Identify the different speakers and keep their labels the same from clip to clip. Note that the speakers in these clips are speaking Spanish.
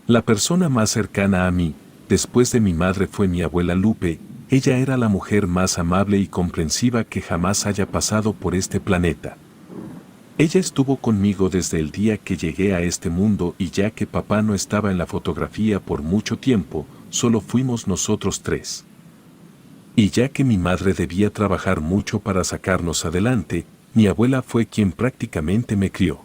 Speaker 1: La persona más cercana a mí, después de mi madre, fue mi abuela Lupe. Ella era la mujer más amable y comprensiva que jamás haya pasado por este planeta. Ella estuvo conmigo desde el día que llegué a este mundo, y ya que papá no estaba en la fotografía por mucho tiempo, solo fuimos nosotros tres. Y ya que mi madre debía trabajar mucho para sacarnos adelante, mi abuela fue quien prácticamente me crió.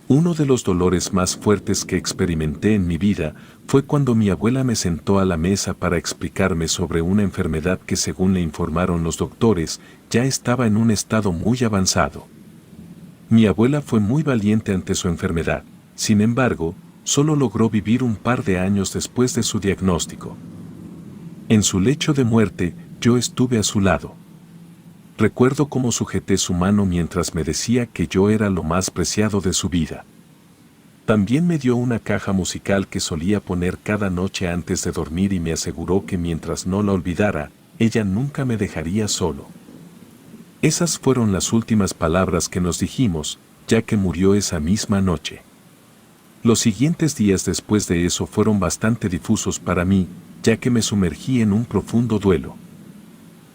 Speaker 1: Uno de los dolores más fuertes que experimenté en mi vida fue cuando mi abuela me sentó a la mesa para explicarme sobre una enfermedad que, según le informaron los doctores, ya estaba en un estado muy avanzado. Mi abuela fue muy valiente ante su enfermedad. Sin embargo, solo logró vivir un par de años después de su diagnóstico. En su lecho de muerte, yo estuve a su lado. Recuerdo cómo sujeté su mano mientras me decía que yo era lo más preciado de su vida. También me dio una caja musical que solía poner cada noche antes de dormir y me aseguró que mientras no la olvidara, ella nunca me dejaría solo. Esas fueron las últimas palabras que nos dijimos, ya que murió esa misma noche. Los siguientes días después de eso fueron bastante difusos para mí, ya que me sumergí en un profundo duelo.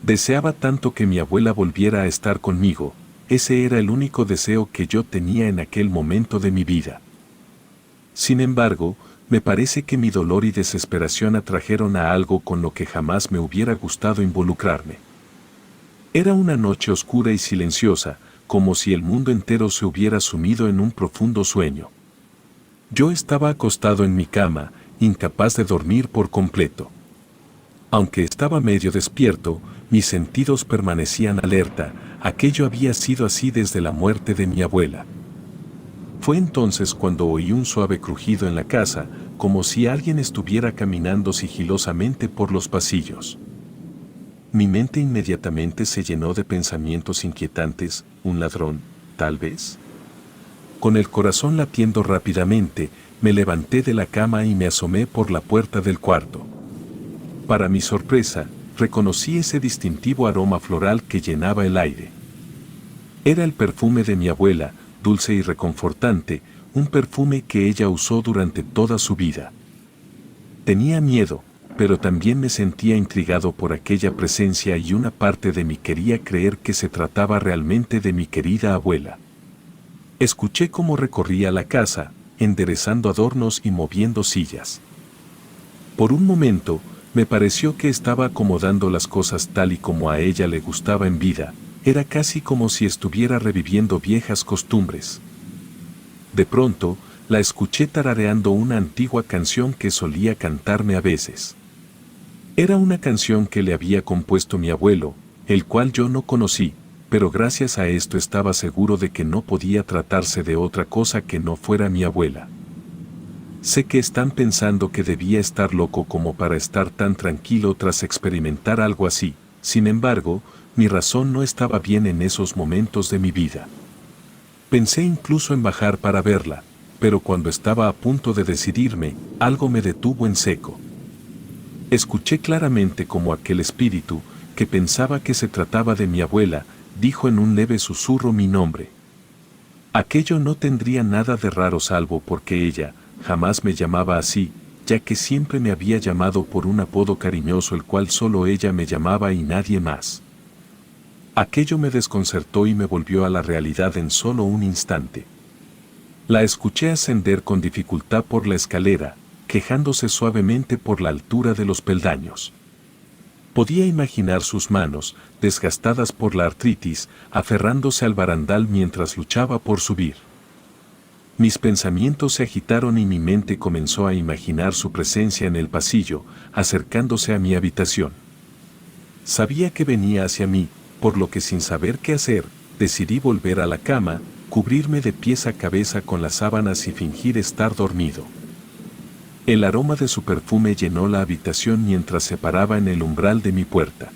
Speaker 1: Deseaba tanto que mi abuela volviera a estar conmigo. Ese era el único deseo que yo tenía en aquel momento de mi vida. Sin embargo, me parece que mi dolor y desesperación atrajeron a algo con lo que jamás me hubiera gustado involucrarme. Era una noche oscura y silenciosa, como si el mundo entero se hubiera sumido en un profundo sueño. Yo estaba acostado en mi cama, incapaz de dormir por completo. Aunque estaba medio despierto, mis sentidos permanecían alerta. Aquello había sido así desde la muerte de mi abuela. Fue entonces cuando oí un suave crujido en la casa, como si alguien estuviera caminando sigilosamente por los pasillos. Mi mente inmediatamente se llenó de pensamientos inquietantes. ¿Un ladrón, tal vez? Con el corazón latiendo rápidamente, me levanté de la cama y me asomé por la puerta del cuarto. Para mi sorpresa, reconocí ese distintivo aroma floral que llenaba el aire. Era el perfume de mi abuela, dulce y reconfortante, un perfume que ella usó durante toda su vida. Tenía miedo, pero también me sentía intrigado por aquella presencia, y una parte de mí quería creer que se trataba realmente de mi querida abuela. Escuché cómo recorría la casa, enderezando adornos y moviendo sillas. Por un momento, me pareció que estaba acomodando las cosas tal y como a ella le gustaba en vida. Era casi como si estuviera reviviendo viejas costumbres. De pronto, la escuché tarareando una antigua canción que solía cantarme a veces. Era una canción que le había compuesto mi abuelo, el cual yo no conocí, pero gracias a esto estaba seguro de que no podía tratarse de otra cosa que no fuera mi abuela. Sé que están pensando que debía estar loco como para estar tan tranquilo tras experimentar algo así. Sin embargo, mi razón no estaba bien en esos momentos de mi vida. Pensé incluso en bajar para verla, pero cuando estaba a punto de decidirme, algo me detuvo en seco. Escuché claramente como aquel espíritu, que pensaba que se trataba de mi abuela, dijo en un leve susurro mi nombre. Aquello no tendría nada de raro salvo porque ella jamás me llamaba así, ya que siempre me había llamado por un apodo cariñoso el cual solo ella me llamaba y nadie más. Aquello me desconcertó y me volvió a la realidad en solo un instante. La escuché ascender con dificultad por la escalera, quejándose suavemente por la altura de los peldaños. Podía imaginar sus manos, desgastadas por la artritis, aferrándose al barandal mientras luchaba por subir. Mis pensamientos se agitaron y mi mente comenzó a imaginar su presencia en el pasillo, acercándose a mi habitación. Sabía que venía hacia mí, por lo que sin saber qué hacer, decidí volver a la cama, cubrirme de pies a cabeza con las sábanas y fingir estar dormido. El aroma de su perfume llenó la habitación mientras se paraba en el umbral de mi puerta.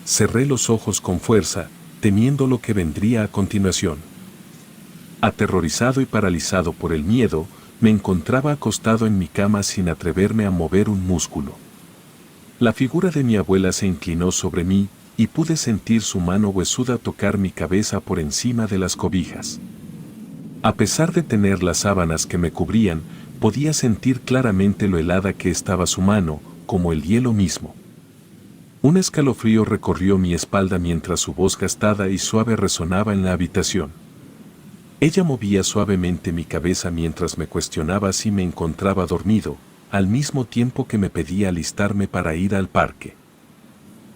Speaker 1: Cerré los ojos con fuerza, temiendo lo que vendría a continuación. Aterrorizado y paralizado por el miedo, me encontraba acostado en mi cama sin atreverme a mover un músculo. La figura de mi abuela se inclinó sobre mí, y pude sentir su mano huesuda tocar mi cabeza por encima de las cobijas. A pesar de tener las sábanas que me cubrían, Podía sentir claramente lo helada que estaba su mano, como el hielo mismo. Un escalofrío recorrió mi espalda mientras su voz gastada y suave resonaba en la habitación. Ella movía suavemente mi cabeza mientras me cuestionaba si me encontraba dormido, al mismo tiempo que me pedía alistarme para ir al parque.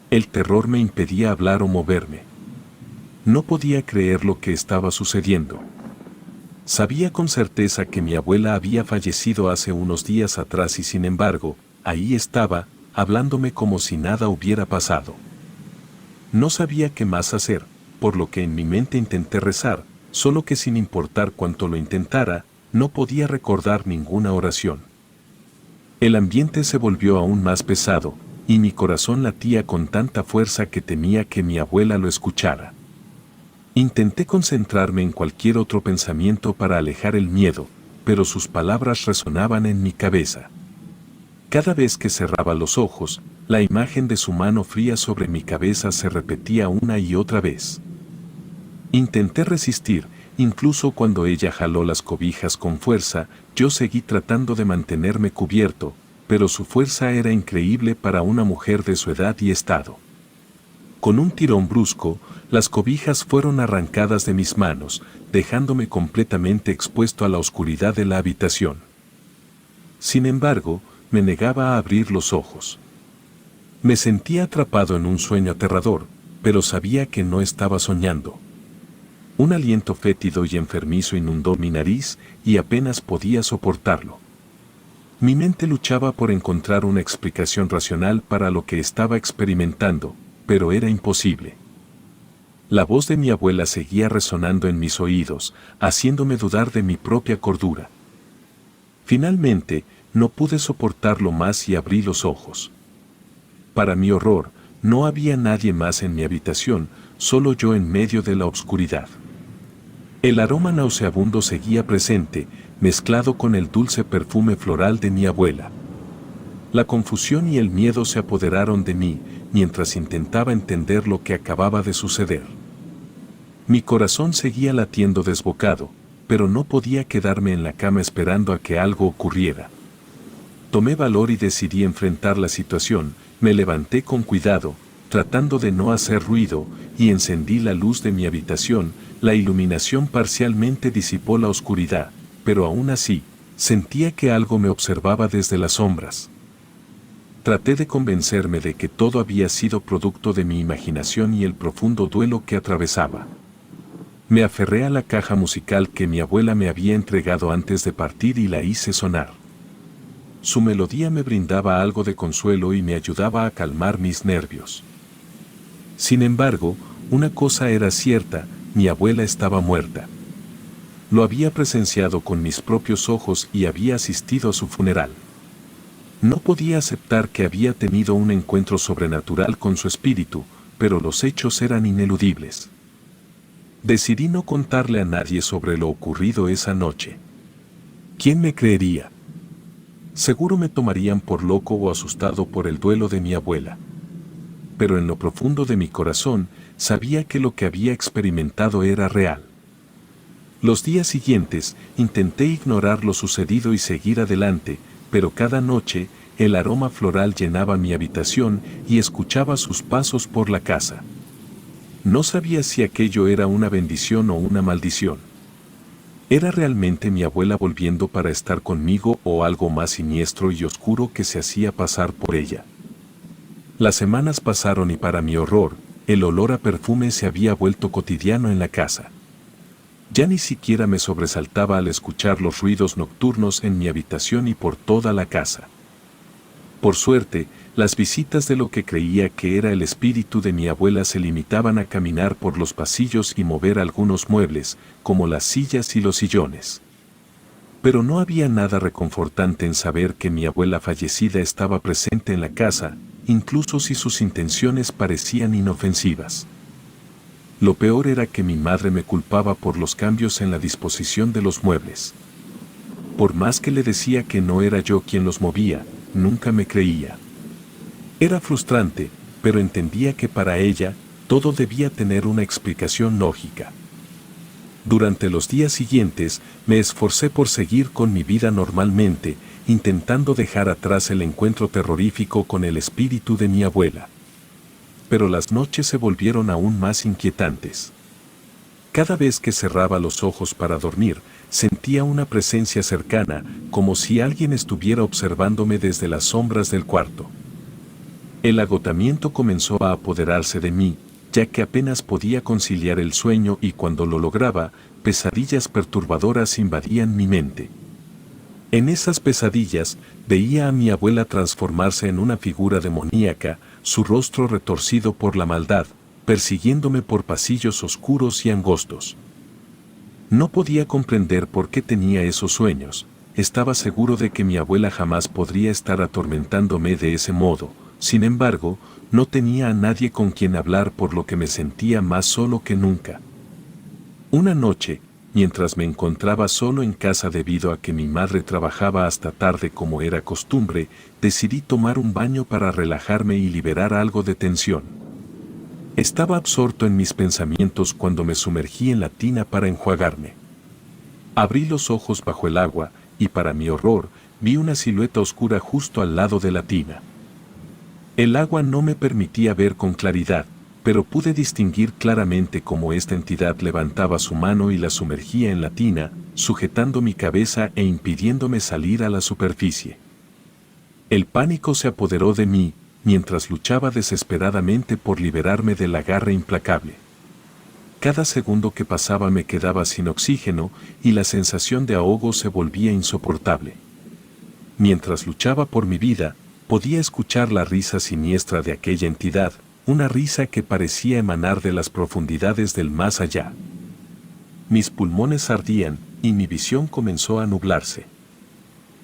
Speaker 1: El terror me impedía hablar o moverme. No podía creer lo que estaba sucediendo. Sabía con certeza que mi abuela había fallecido hace unos días atrás y sin embargo, ahí estaba, hablándome como si nada hubiera pasado. No sabía qué más hacer, por lo que en mi mente intenté rezar, solo que sin importar cuánto lo intentara, no podía recordar ninguna oración. El ambiente se volvió aún más pesado, y mi corazón latía con tanta fuerza que temía que mi abuela lo escuchara. Intenté concentrarme en cualquier otro pensamiento para alejar el miedo, pero sus palabras resonaban en mi cabeza. Cada vez que cerraba los ojos, la imagen de su mano fría sobre mi cabeza se repetía una y otra vez. Intenté resistir, incluso cuando ella jaló las cobijas con fuerza, yo seguí tratando de mantenerme cubierto, pero su fuerza era increíble para una mujer de su edad y estado. Con un tirón brusco, las cobijas fueron arrancadas de mis manos, dejándome completamente expuesto a la oscuridad de la habitación. Sin embargo, me negaba a abrir los ojos. Me sentía atrapado en un sueño aterrador, pero sabía que no estaba soñando. Un aliento fétido y enfermizo inundó mi nariz y apenas podía soportarlo. Mi mente luchaba por encontrar una explicación racional para lo que estaba experimentando, pero era imposible. La voz de mi abuela seguía resonando en mis oídos, haciéndome dudar de mi propia cordura. Finalmente, no pude soportarlo más y abrí los ojos. Para mi horror, no había nadie más en mi habitación, solo yo en medio de la oscuridad. El aroma nauseabundo seguía presente, mezclado con el dulce perfume floral de mi abuela. La confusión y el miedo se apoderaron de mí, mientras intentaba entender lo que acababa de suceder. Mi corazón seguía latiendo desbocado, pero no podía quedarme en la cama esperando a que algo ocurriera. Tomé valor y decidí enfrentar la situación, me levanté con cuidado, tratando de no hacer ruido, y encendí la luz de mi habitación. La iluminación parcialmente disipó la oscuridad, pero aún así, sentía que algo me observaba desde las sombras. Traté de convencerme de que todo había sido producto de mi imaginación y el profundo duelo que atravesaba. Me aferré a la caja musical que mi abuela me había entregado antes de partir y la hice sonar. Su melodía me brindaba algo de consuelo y me ayudaba a calmar mis nervios. Sin embargo, una cosa era cierta, mi abuela estaba muerta. Lo había presenciado con mis propios ojos y había asistido a su funeral. No podía aceptar que había tenido un encuentro sobrenatural con su espíritu, pero los hechos eran ineludibles. Decidí no contarle a nadie sobre lo ocurrido esa noche. ¿Quién me creería? Seguro me tomarían por loco o asustado por el duelo de mi abuela. Pero en lo profundo de mi corazón, sabía que lo que había experimentado era real. Los días siguientes, intenté ignorar lo sucedido y seguir adelante, pero cada noche, el aroma floral llenaba mi habitación y escuchaba sus pasos por la casa. No sabía si aquello era una bendición o una maldición. ¿Era realmente mi abuela volviendo para estar conmigo o algo más siniestro y oscuro que se hacía pasar por ella? Las semanas pasaron y para mi horror, el olor a perfume se había vuelto cotidiano en la casa. Ya ni siquiera me sobresaltaba al escuchar los ruidos nocturnos en mi habitación y por toda la casa. Por suerte, las visitas de lo que creía que era el espíritu de mi abuela se limitaban a caminar por los pasillos y mover algunos muebles, como las sillas y los sillones. Pero no había nada reconfortante en saber que mi abuela fallecida estaba presente en la casa, incluso si sus intenciones parecían inofensivas. Lo peor era que mi madre me culpaba por los cambios en la disposición de los muebles. Por más que le decía que no era yo quien los movía, nunca me creía. Era frustrante, pero entendía que para ella, todo debía tener una explicación lógica. Durante los días siguientes, me esforcé por seguir con mi vida normalmente, intentando dejar atrás el encuentro terrorífico con el espíritu de mi abuela. Pero las noches se volvieron aún más inquietantes. Cada vez que cerraba los ojos para dormir, sentía una presencia cercana, como si alguien estuviera observándome desde las sombras del cuarto. El agotamiento comenzó a apoderarse de mí, ya que apenas podía conciliar el sueño y cuando lo lograba, pesadillas perturbadoras invadían mi mente. En esas pesadillas, veía a mi abuela transformarse en una figura demoníaca, su rostro retorcido por la maldad, persiguiéndome por pasillos oscuros y angostos. No podía comprender por qué tenía esos sueños, estaba seguro de que mi abuela jamás podría estar atormentándome de ese modo, sin embargo, no tenía a nadie con quien hablar por lo que me sentía más solo que nunca. Una noche, mientras me encontraba solo en casa debido a que mi madre trabajaba hasta tarde como era costumbre, decidí tomar un baño para relajarme y liberar algo de tensión. Estaba absorto en mis pensamientos cuando me sumergí en la tina para enjuagarme. Abrí los ojos bajo el agua y para mi horror, vi una silueta oscura justo al lado de la tina. El agua no me permitía ver con claridad, pero pude distinguir claramente cómo esta entidad levantaba su mano y la sumergía en la tina, sujetando mi cabeza e impidiéndome salir a la superficie. El pánico se apoderó de mí, mientras luchaba desesperadamente por liberarme del agarre implacable. Cada segundo que pasaba me quedaba sin oxígeno y la sensación de ahogo se volvía insoportable. Mientras luchaba por mi vida, podía escuchar la risa siniestra de aquella entidad, una risa que parecía emanar de las profundidades del más allá. Mis pulmones ardían y mi visión comenzó a nublarse.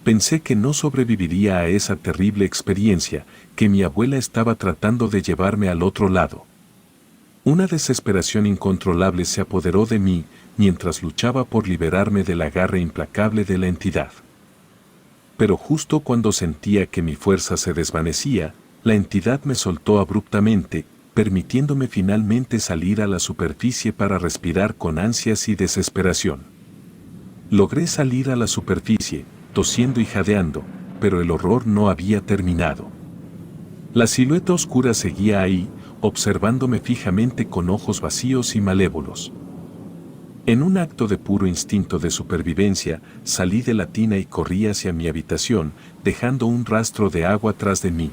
Speaker 1: Pensé que no sobreviviría a esa terrible experiencia, que mi abuela estaba tratando de llevarme al otro lado. Una desesperación incontrolable se apoderó de mí mientras luchaba por liberarme del agarre implacable de la entidad. Pero justo cuando sentía que mi fuerza se desvanecía, la entidad me soltó abruptamente, permitiéndome finalmente salir a la superficie para respirar con ansias y desesperación. Logré salir a la superficie, tosiendo y jadeando, pero el horror no había terminado. La silueta oscura seguía ahí, observándome fijamente con ojos vacíos y malévolos. En un acto de puro instinto de supervivencia, salí de la tina y corrí hacia mi habitación, dejando un rastro de agua tras de mí.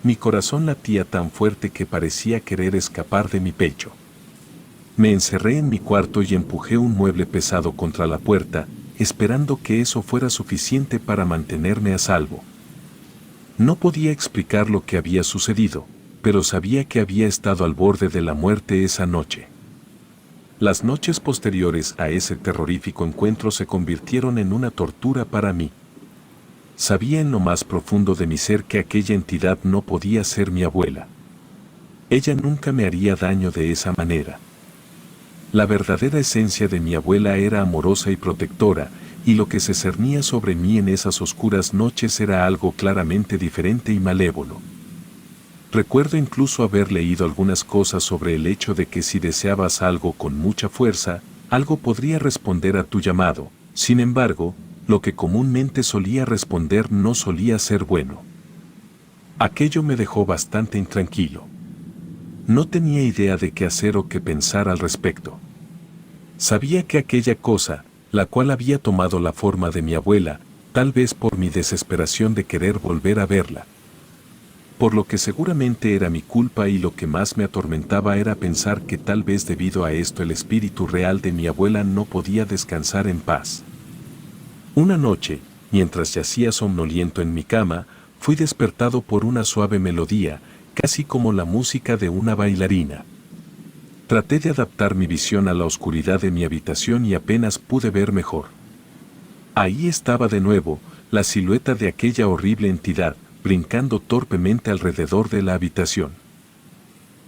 Speaker 1: Mi corazón latía tan fuerte que parecía querer escapar de mi pecho. Me encerré en mi cuarto y empujé un mueble pesado contra la puerta, esperando que eso fuera suficiente para mantenerme a salvo. No podía explicar lo que había sucedido, pero sabía que había estado al borde de la muerte esa noche. Las noches posteriores a ese terrorífico encuentro se convirtieron en una tortura para mí. Sabía en lo más profundo de mi ser que aquella entidad no podía ser mi abuela. Ella nunca me haría daño de esa manera. La verdadera esencia de mi abuela era amorosa y protectora, y lo que se cernía sobre mí en esas oscuras noches era algo claramente diferente y malévolo. Recuerdo incluso haber leído algunas cosas sobre el hecho de que si deseabas algo con mucha fuerza, algo podría responder a tu llamado. Sin embargo, lo que comúnmente solía responder no solía ser bueno. Aquello me dejó bastante intranquilo. No tenía idea de qué hacer o qué pensar al respecto. Sabía que aquella cosa, la cual había tomado la forma de mi abuela, tal vez por mi desesperación de querer volver a verla, por lo que seguramente era mi culpa, y lo que más me atormentaba era pensar que tal vez debido a esto el espíritu real de mi abuela no podía descansar en paz. Una noche, mientras yacía somnoliento en mi cama, fui despertado por una suave melodía, casi como la música de una bailarina. Traté de adaptar mi visión a la oscuridad de mi habitación y apenas pude ver mejor. Ahí estaba de nuevo, la silueta de aquella horrible entidad, brincando torpemente alrededor de la habitación.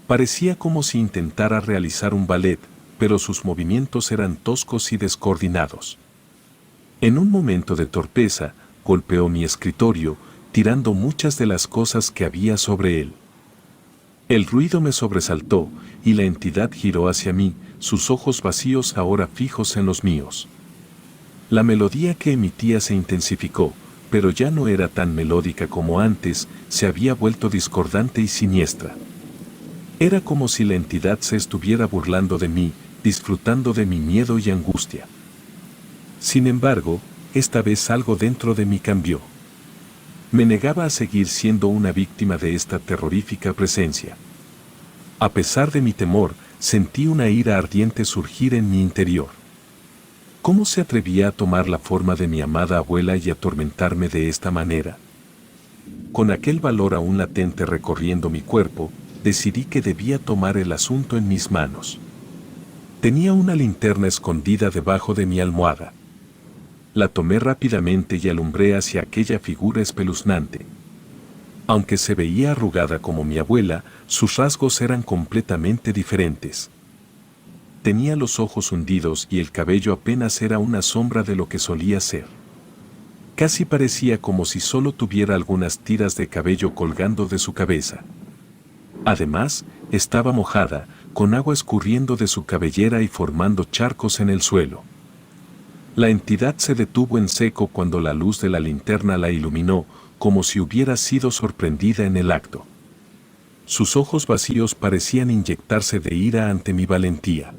Speaker 1: Parecía como si intentara realizar un ballet, pero sus movimientos eran toscos y descoordinados. En un momento de torpeza, golpeó mi escritorio, tirando muchas de las cosas que había sobre él. El ruido me sobresaltó, y la entidad giró hacia mí, sus ojos vacíos ahora fijos en los míos. La melodía que emitía se intensificó, pero ya no era tan melódica como antes, se había vuelto discordante y siniestra. Era como si la entidad se estuviera burlando de mí, disfrutando de mi miedo y angustia. Sin embargo, esta vez algo dentro de mí cambió. Me negaba a seguir siendo una víctima de esta terrorífica presencia. A pesar de mi temor, sentí una ira ardiente surgir en mi interior. ¿Cómo se atrevía a tomar la forma de mi amada abuela y atormentarme de esta manera? Con aquel valor aún latente recorriendo mi cuerpo, decidí que debía tomar el asunto en mis manos. Tenía una linterna escondida debajo de mi almohada. La tomé rápidamente y alumbré hacia aquella figura espeluznante. Aunque se veía arrugada como mi abuela, sus rasgos eran completamente diferentes. Tenía los ojos hundidos y el cabello apenas era una sombra de lo que solía ser. Casi parecía como si solo tuviera algunas tiras de cabello colgando de su cabeza. Además, estaba mojada, con agua escurriendo de su cabellera y formando charcos en el suelo. La entidad se detuvo en seco cuando la luz de la linterna la iluminó, como si hubiera sido sorprendida en el acto. Sus ojos vacíos parecían inyectarse de ira ante mi valentía.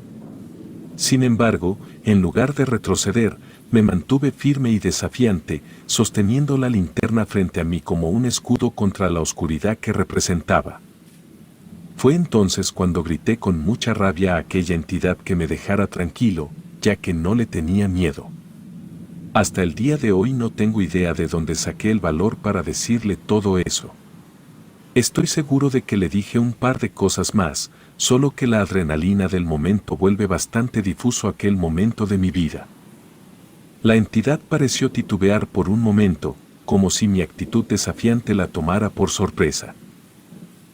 Speaker 1: Sin embargo, en lugar de retroceder, me mantuve firme y desafiante, sosteniendo la linterna frente a mí como un escudo contra la oscuridad que representaba. Fue entonces cuando grité con mucha rabia a aquella entidad que me dejara tranquilo, ya que no le tenía miedo. Hasta el día de hoy no tengo idea de dónde saqué el valor para decirle todo eso. Estoy seguro de que le dije un par de cosas más, solo que la adrenalina del momento vuelve bastante difuso aquel momento de mi vida. La entidad pareció titubear por un momento, como si mi actitud desafiante la tomara por sorpresa.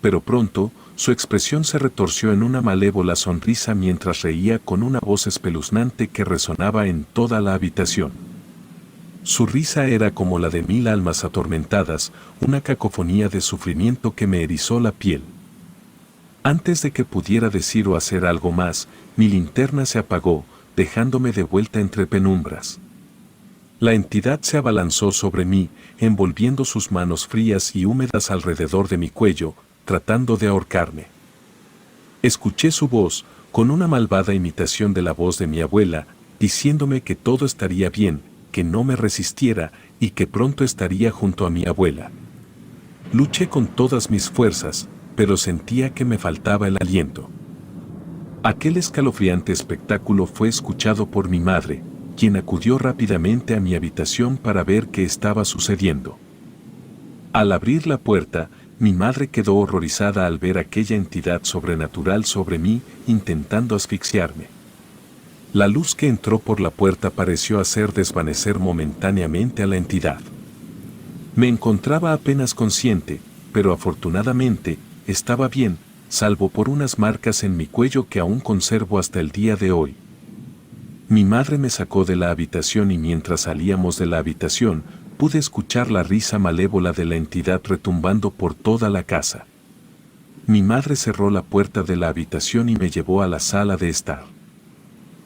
Speaker 1: Pero pronto, su expresión se retorció en una malévola sonrisa mientras reía con una voz espeluznante que resonaba en toda la habitación. Su risa era como la de 1000 almas atormentadas, una cacofonía de sufrimiento que me erizó la piel. Antes de que pudiera decir o hacer algo más, mi linterna se apagó, dejándome de vuelta entre penumbras. La entidad se abalanzó sobre mí, envolviendo sus manos frías y húmedas alrededor de mi cuello, tratando de ahorcarme. Escuché su voz, con una malvada imitación de la voz de mi abuela, diciéndome que todo estaría bien, que no me resistiera y que pronto estaría junto a mi abuela. Luché con todas mis fuerzas, pero sentía que me faltaba el aliento. Aquel escalofriante espectáculo fue escuchado por mi madre, quien acudió rápidamente a mi habitación para ver qué estaba sucediendo. Al abrir la puerta, mi madre quedó horrorizada al ver aquella entidad sobrenatural sobre mí, intentando asfixiarme. La luz que entró por la puerta pareció hacer desvanecer momentáneamente a la entidad. Me encontraba apenas consciente, pero afortunadamente, estaba bien, salvo por unas marcas en mi cuello que aún conservo hasta el día de hoy. Mi madre me sacó de la habitación y mientras salíamos de la habitación, pude escuchar la risa malévola de la entidad retumbando por toda la casa. Mi madre cerró la puerta de la habitación y me llevó a la sala de estar.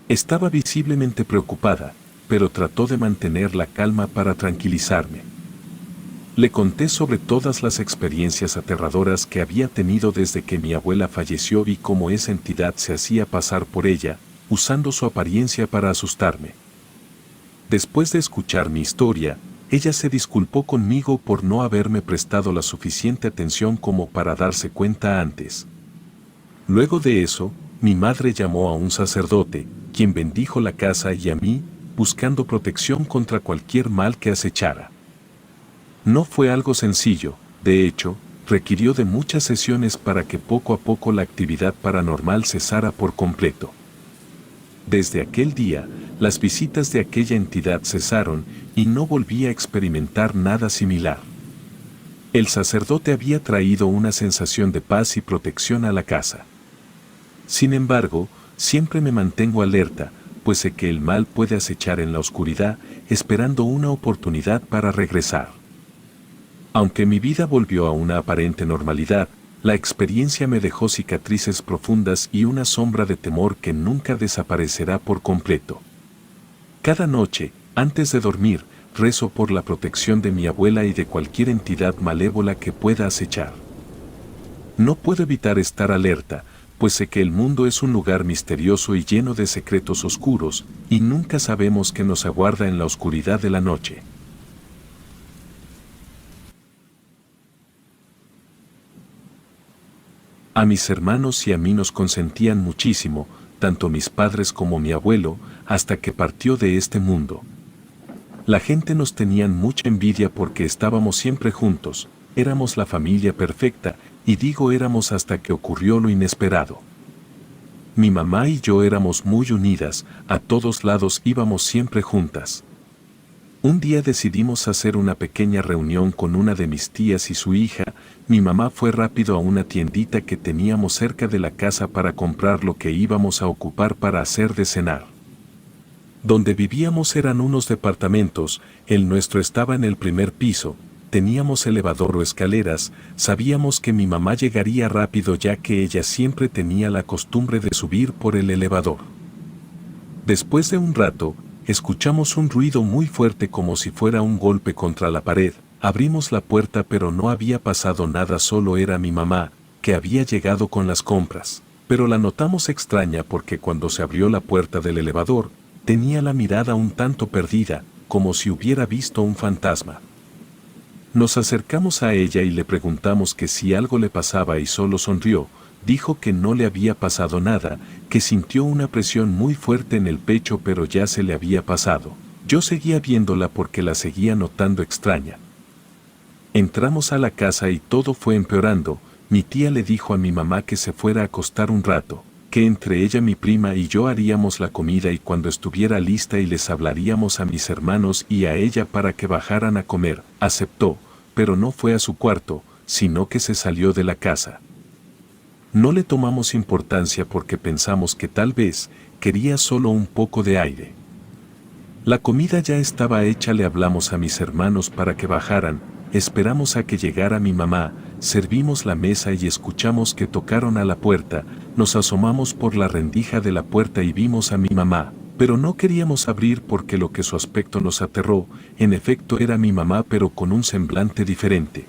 Speaker 1: Estaba visiblemente preocupada, pero trató de mantener la calma para tranquilizarme. Le conté sobre todas las experiencias aterradoras que había tenido desde que mi abuela falleció y cómo esa entidad se hacía pasar por ella, usando su apariencia para asustarme. Después de escuchar mi historia, ella se disculpó conmigo por no haberme prestado la suficiente atención como para darse cuenta antes. Luego de eso, mi madre llamó a un sacerdote, quien bendijo la casa y a mí, buscando protección contra cualquier mal que acechara. No fue algo sencillo, de hecho, requirió de muchas sesiones para que poco a poco la actividad paranormal cesara por completo. Desde aquel día, las visitas de aquella entidad cesaron y no volví a experimentar nada similar. El sacerdote había traído una sensación de paz y protección a la casa. Sin embargo, siempre me mantengo alerta, pues sé que el mal puede acechar en la oscuridad, esperando una oportunidad para regresar. Aunque mi vida volvió a una aparente normalidad, La experiencia me dejó cicatrices profundas y una sombra de temor que nunca desaparecerá por completo. Cada noche, antes de dormir, rezo por la protección de mi abuela y de cualquier entidad malévola que pueda acechar. No puedo evitar estar alerta, pues sé que el mundo es un lugar misterioso y lleno de secretos oscuros, y nunca sabemos qué nos aguarda en la oscuridad de la noche. A mis hermanos y a mí nos consentían muchísimo, tanto mis padres como mi abuelo, hasta que partió de este mundo. La gente nos tenían mucha envidia porque estábamos siempre juntos, éramos la familia perfecta, y digo éramos hasta que ocurrió lo inesperado. Mi mamá y yo éramos muy unidas, a todos lados íbamos siempre juntas. Un día decidimos hacer una pequeña reunión con una de mis tías y su hija. Mi mamá fue rápido a una tiendita que teníamos cerca de la casa para comprar lo que íbamos a ocupar para hacer de cenar. Donde vivíamos eran unos departamentos, el nuestro estaba en el primer piso, teníamos elevador o escaleras, sabíamos que mi mamá llegaría rápido ya que ella siempre tenía la costumbre de subir por el elevador. Después de un rato, escuchamos un ruido muy fuerte como si fuera un golpe contra la pared. Abrimos la puerta pero no había pasado nada, solo era mi mamá, que había llegado con las compras. Pero la notamos extraña porque cuando se abrió la puerta del elevador, tenía la mirada un tanto perdida, como si hubiera visto un fantasma. Nos acercamos a ella y le preguntamos que si algo le pasaba y solo sonrió. Dijo que no le había pasado nada, que sintió una presión muy fuerte en el pecho pero ya se le había pasado. Yo seguía viéndola porque la seguía notando extraña. Entramos a la casa y todo fue empeorando. Mi tía le dijo a mi mamá que se fuera a acostar un rato, que entre ella, mi prima y yo haríamos la comida y cuando estuviera lista y les hablaríamos a mis hermanos y a ella para que bajaran a comer. Aceptó, pero no fue a su cuarto, sino que se salió de la casa. No le tomamos importancia porque pensamos que tal vez quería solo un poco de aire. La comida ya estaba hecha, le hablamos a mis hermanos para que bajaran, esperamos a que llegara mi mamá, servimos la mesa y escuchamos que tocaron a la puerta, nos asomamos por la rendija de la puerta y vimos a mi mamá, pero no queríamos abrir porque lo que su aspecto nos aterró. En efecto era mi mamá pero con un semblante diferente.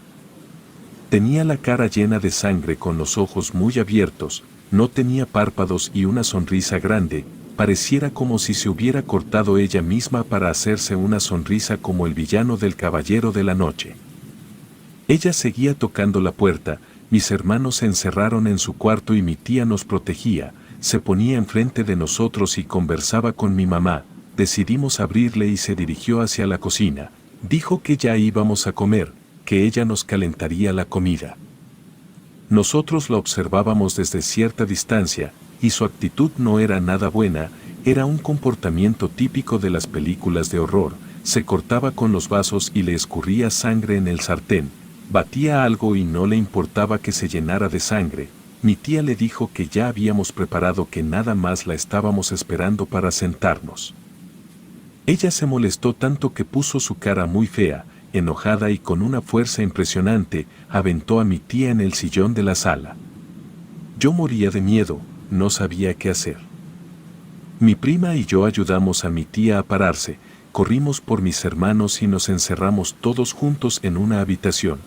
Speaker 1: Tenía la cara llena de sangre con los ojos muy abiertos, no tenía párpados y una sonrisa grande, pareciera como si se hubiera cortado ella misma para hacerse una sonrisa como el villano del Caballero de la Noche. Ella seguía tocando la puerta, mis hermanos se encerraron en su cuarto y mi tía nos protegía, se ponía enfrente de nosotros y conversaba con mi mamá. Decidimos abrirle y se dirigió hacia la cocina, dijo que ya íbamos a comer, que ella nos calentaría la comida. Nosotros la observábamos desde cierta distancia, y su actitud no era nada buena, era un comportamiento típico de las películas de horror, se cortaba con los vasos y le escurría sangre en el sartén, batía algo y no le importaba que se llenara de sangre. Mi tía le dijo que ya habíamos preparado, que nada más la estábamos esperando para sentarnos. Ella se molestó tanto que puso su cara muy fea, enojada y con una fuerza impresionante, aventó a mi tía en el sillón de la sala. Yo moría de miedo, no sabía qué hacer. Mi prima y yo ayudamos a mi tía a pararse, corrimos por mis hermanos y nos encerramos todos juntos en una habitación.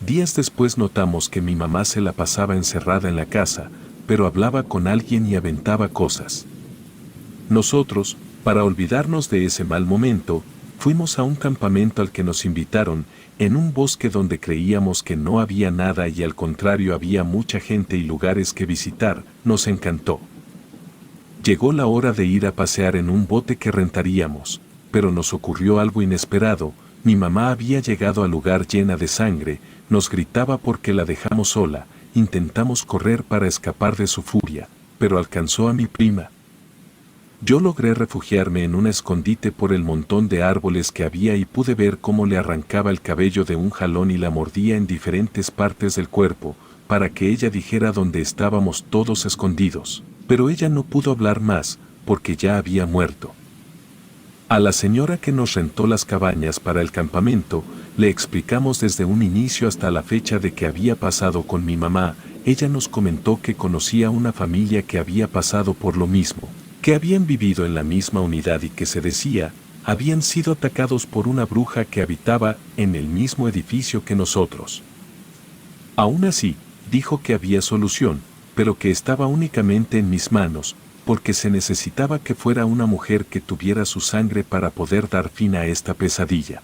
Speaker 1: Días después notamos que mi mamá se la pasaba encerrada en la casa, pero hablaba con alguien y aventaba cosas. Nosotros, para olvidarnos de ese mal momento, fuimos a un campamento al que nos invitaron, en un bosque donde creíamos que no había nada y al contrario había mucha gente y lugares que visitar. Nos encantó. Llegó la hora de ir a pasear en un bote que rentaríamos, pero nos ocurrió algo inesperado. Mi mamá había llegado al lugar llena de sangre, nos gritaba porque la dejamos sola, intentamos correr para escapar de su furia, pero alcanzó a mi prima. Yo logré refugiarme en un escondite por el montón de árboles que había y pude ver cómo le arrancaba el cabello de un jalón y la mordía en diferentes partes del cuerpo, para que ella dijera dónde estábamos todos escondidos. Pero ella no pudo hablar más, porque ya había muerto. A la señora que nos rentó las cabañas para el campamento, Le explicamos desde un inicio hasta la fecha de que había pasado con mi mamá. Ella nos comentó que conocía una familia que había pasado por lo mismo, que habían vivido en la misma unidad y que se decía, habían sido atacados por una bruja que habitaba en el mismo edificio que nosotros. Aún así, dijo que había solución, pero que estaba únicamente en mis manos, porque se necesitaba que fuera una mujer que tuviera su sangre para poder dar fin a esta pesadilla.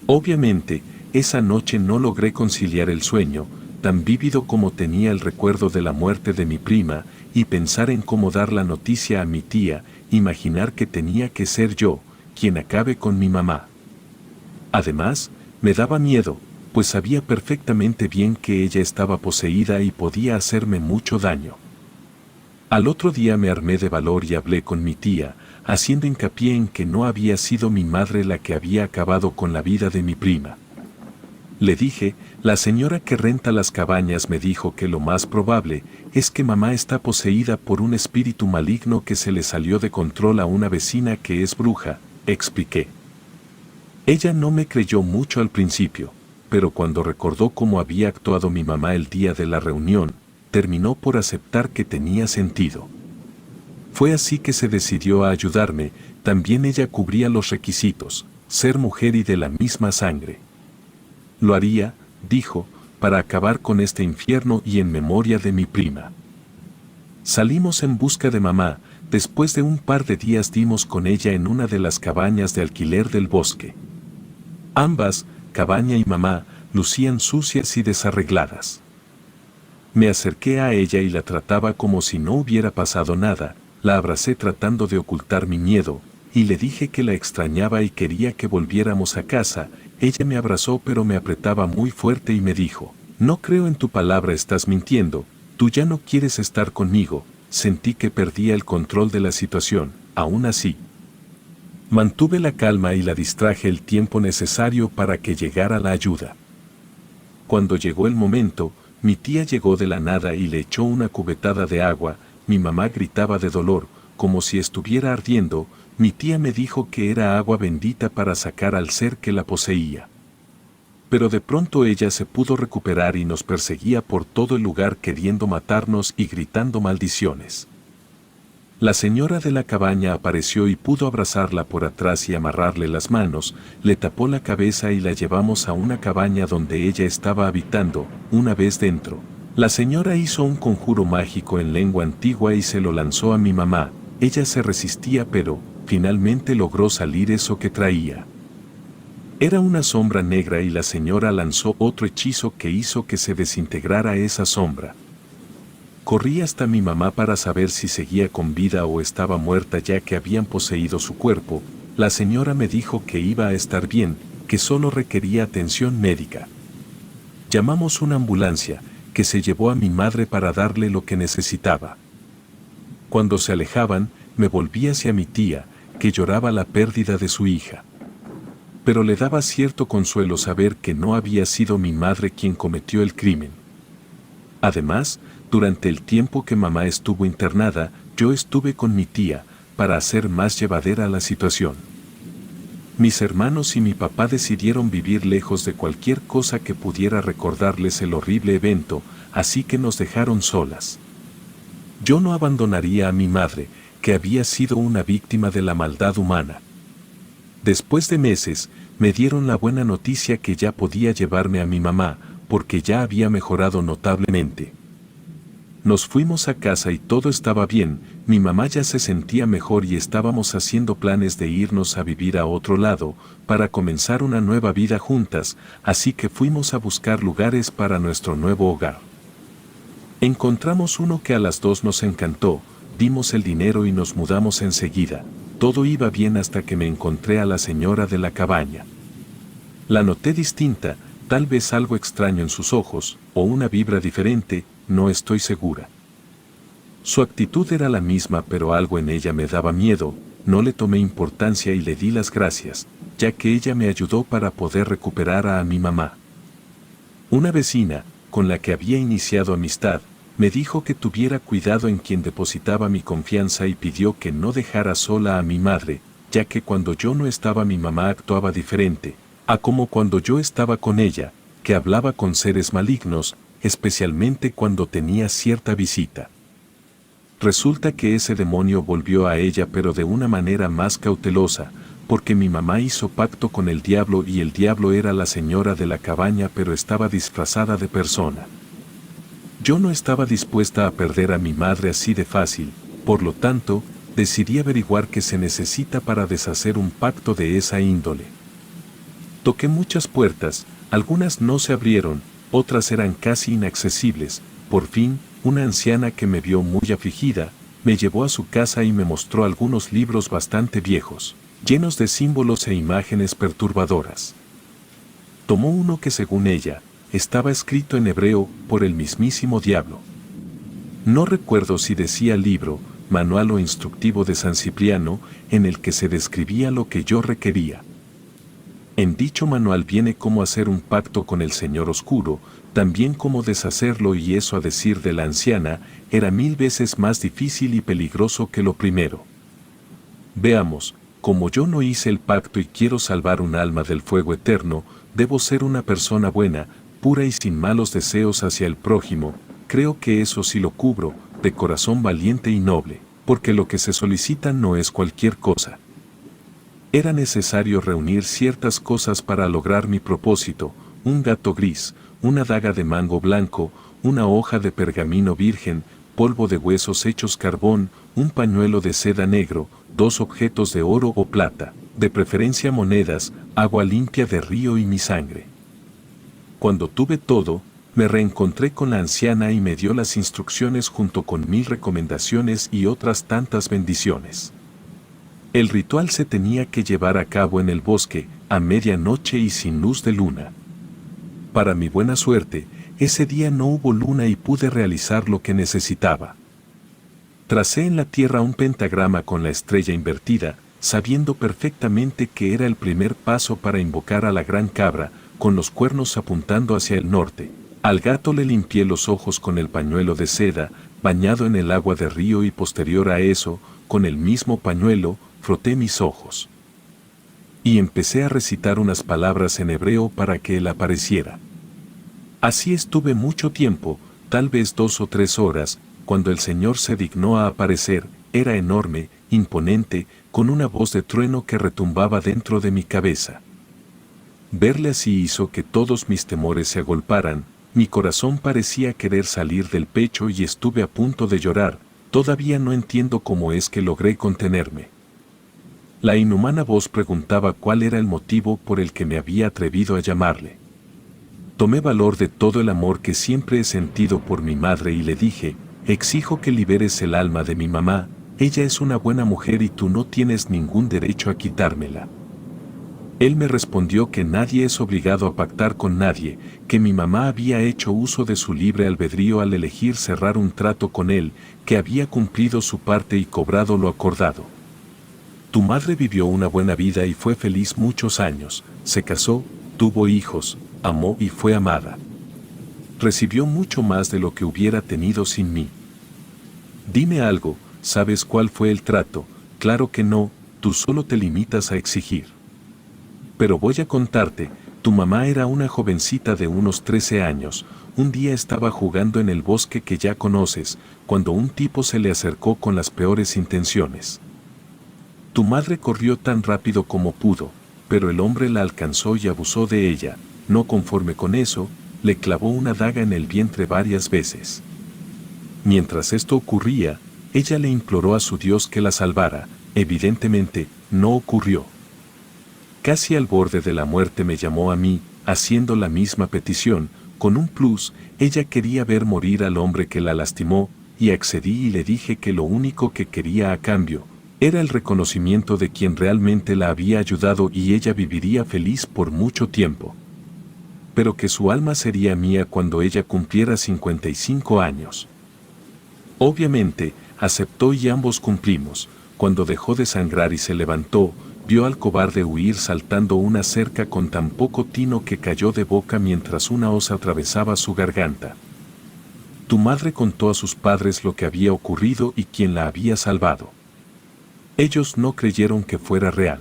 Speaker 1: Obviamente, esa noche no logré conciliar el sueño, tan vívido como tenía el recuerdo de la muerte de mi prima, y pensar en cómo dar la noticia a mi tía, imaginar que tenía que ser yo, quien acabe con mi mamá. Además, me daba miedo, pues sabía perfectamente bien que ella estaba poseída y podía hacerme mucho daño. Al otro día me armé de valor y hablé con mi tía, haciendo hincapié en que no había sido mi madre la que había acabado con la vida de mi prima. Le dije, la señora que renta las cabañas me dijo que lo más probable es que mamá está poseída por un espíritu maligno que se le salió de control a una vecina que es bruja, expliqué. Ella no me creyó mucho al principio, pero cuando recordó cómo había actuado mi mamá el día de la reunión, terminó por aceptar que tenía sentido. Fue así que se decidió a ayudarme. También ella cubría los requisitos, ser mujer y de la misma sangre. Lo haría, dijo, para acabar con este infierno y en memoria de mi prima. Salimos en busca de mamá. Después de un par de días dimos con ella en una de las cabañas de alquiler del bosque. Ambas, cabaña y mamá, lucían sucias y desarregladas. Me acerqué a ella y la trataba como si no hubiera pasado nada. La abracé tratando de ocultar mi miedo, y le dije que la extrañaba y quería que volviéramos a casa. Ella me abrazó pero me apretaba muy fuerte y me dijo, no creo en tu palabra, estás mintiendo, tú ya no quieres estar conmigo. Sentí que perdía el control de la situación. Aún así, mantuve la calma y la distraje el tiempo necesario para que llegara la ayuda. Cuando llegó el momento, mi tía llegó de la nada y le echó una cubetada de agua. Mi mamá gritaba de dolor, como si estuviera ardiendo. Mi tía me dijo que era agua bendita para sacar al ser que la poseía. Pero de pronto ella se pudo recuperar y nos perseguía por todo el lugar queriendo matarnos y gritando maldiciones. La señora de la cabaña apareció y pudo abrazarla por atrás y amarrarle las manos, le tapó la cabeza y la llevamos a una cabaña donde ella estaba habitando. Una vez dentro, la señora hizo un conjuro mágico en lengua antigua y se lo lanzó a mi mamá. Ella se resistía pero, finalmente logró salir eso que traía. Era una sombra negra y la señora lanzó otro hechizo que hizo que se desintegrara esa sombra. Corrí hasta mi mamá para saber si seguía con vida o estaba muerta ya que habían poseído su cuerpo. La señora me dijo que iba a estar bien, que solo requería atención médica. Llamamos una ambulancia, que se llevó a mi madre para darle lo que necesitaba. Cuando se alejaban, me volví hacia mi tía, que lloraba la pérdida de su hija. Pero le daba cierto consuelo saber que no había sido mi madre quien cometió el crimen. Además, durante el tiempo que mamá estuvo internada, yo estuve con mi tía, para hacer más llevadera la situación. Mis hermanos y mi papá decidieron vivir lejos de cualquier cosa que pudiera recordarles el horrible evento, así que nos dejaron solas. Yo no abandonaría a mi madre, que había sido una víctima de la maldad humana. Después de meses, me dieron la buena noticia que ya podía llevarme a mi mamá, porque ya había mejorado notablemente. Nos fuimos a casa y todo estaba bien. Mi mamá ya se sentía mejor y estábamos haciendo planes de irnos a vivir a otro lado, para comenzar una nueva vida juntas, así que fuimos a buscar lugares para nuestro nuevo hogar. Encontramos uno que a las dos nos encantó, dimos el dinero y nos mudamos enseguida. Todo iba bien hasta que me encontré a la señora de la cabaña. La noté distinta, tal vez algo extraño en sus ojos, o una vibra diferente, no estoy segura. Su actitud era la misma pero algo en ella me daba miedo. No le tomé importancia y le di las gracias, ya que ella me ayudó para poder recuperar a mi mamá. Una vecina, con la que había iniciado amistad, me dijo que tuviera cuidado en quien depositaba mi confianza y pidió que no dejara sola a mi madre, ya que cuando yo no estaba mi mamá actuaba diferente. A como cuando yo estaba con ella, que hablaba con seres malignos, especialmente cuando tenía cierta visita. Resulta que ese demonio volvió a ella pero de una manera más cautelosa, porque mi mamá hizo pacto con el diablo y el diablo era la señora de la cabaña pero estaba disfrazada de persona. Yo no estaba dispuesta a perder a mi madre así de fácil, por lo tanto, decidí averiguar qué se necesita para deshacer un pacto de esa índole. Toqué muchas puertas, algunas no se abrieron, otras eran casi inaccesibles. Por fin, una anciana que me vio muy afligida, me llevó a su casa y me mostró algunos libros bastante viejos, llenos de símbolos e imágenes perturbadoras. Tomó uno que según ella, estaba escrito en hebreo por el mismísimo diablo. No recuerdo si decía libro, manual o instructivo de San Cipriano, en el que se describía lo que yo requería. En dicho manual viene cómo hacer un pacto con el Señor Oscuro, también cómo deshacerlo y eso a decir de la anciana, era 1000 veces más difícil y peligroso que lo primero. Veamos, como yo no hice el pacto y quiero salvar un alma del fuego eterno, debo ser una persona buena, pura y sin malos deseos hacia el prójimo, creo que eso sí lo cubro, de corazón valiente y noble, porque lo que se solicita no es cualquier cosa. Era necesario reunir ciertas cosas para lograr mi propósito, un gato gris, una daga de mango blanco, una hoja de pergamino virgen, polvo de huesos hechos carbón, un pañuelo de seda negro, 2 objetos de oro o plata, de preferencia monedas, agua limpia de río y mi sangre. Cuando tuve todo, me reencontré con la anciana y me dio las instrucciones junto con 1000 recomendaciones y otras tantas bendiciones. El ritual se tenía que llevar a cabo en el bosque, a medianoche y sin luz de luna. Para mi buena suerte, ese día no hubo luna y pude realizar lo que necesitaba. Tracé en la tierra un pentagrama con la estrella invertida, sabiendo perfectamente que era el primer paso para invocar a la gran cabra, con los cuernos apuntando hacia el norte. Al gato le limpié los ojos con el pañuelo de seda, bañado en el agua de río y posterior a eso, con el mismo pañuelo, froté mis ojos. Y empecé a recitar unas palabras en hebreo para que él apareciera. Así estuve mucho tiempo, tal vez 2 o 3 horas, cuando el Señor se dignó a aparecer, era enorme, imponente, con una voz de trueno que retumbaba dentro de mi cabeza. Verle así hizo que todos mis temores se agolparan, mi corazón parecía querer salir del pecho y estuve a punto de llorar, todavía no entiendo cómo es que logré contenerme. La inhumana voz preguntaba cuál era el motivo por el que me había atrevido a llamarle. Tomé valor de todo el amor que siempre he sentido por mi madre y le dije, exijo que liberes el alma de mi mamá, ella es una buena mujer y tú no tienes ningún derecho a quitármela. Él me respondió que nadie es obligado a pactar con nadie, que mi mamá había hecho uso de su libre albedrío al elegir cerrar un trato con él, que había cumplido su parte y cobrado lo acordado. Tu madre vivió una buena vida y fue feliz muchos años, se casó, tuvo hijos, amó y fue amada. Recibió mucho más de lo que hubiera tenido sin mí. Dime algo, ¿sabes cuál fue el trato? Claro que no, tú solo te limitas a exigir. Pero voy a contarte, tu mamá era una jovencita de unos 13 años, un día estaba jugando en el bosque que ya conoces, cuando un tipo se le acercó con las peores intenciones. Tu madre corrió tan rápido como pudo, pero el hombre la alcanzó y abusó de ella, no conforme con eso, le clavó una daga en el vientre varias veces. Mientras esto ocurría, ella le imploró a su Dios que la salvara, evidentemente, no ocurrió. Casi al borde de la muerte me llamó a mí, haciendo la misma petición, con un plus, ella quería ver morir al hombre que la lastimó, y accedí y le dije que lo único que quería a cambio, era el reconocimiento de quien realmente la había ayudado y ella viviría feliz por mucho tiempo. Pero que su alma sería mía cuando ella cumpliera 55 años. Obviamente, aceptó y ambos cumplimos. Cuando dejó de sangrar y se levantó, vio al cobarde huir saltando una cerca con tan poco tino que cayó de boca mientras una hoz atravesaba su garganta. Tu madre contó a sus padres lo que había ocurrido y quién la había salvado. Ellos no creyeron que fuera real.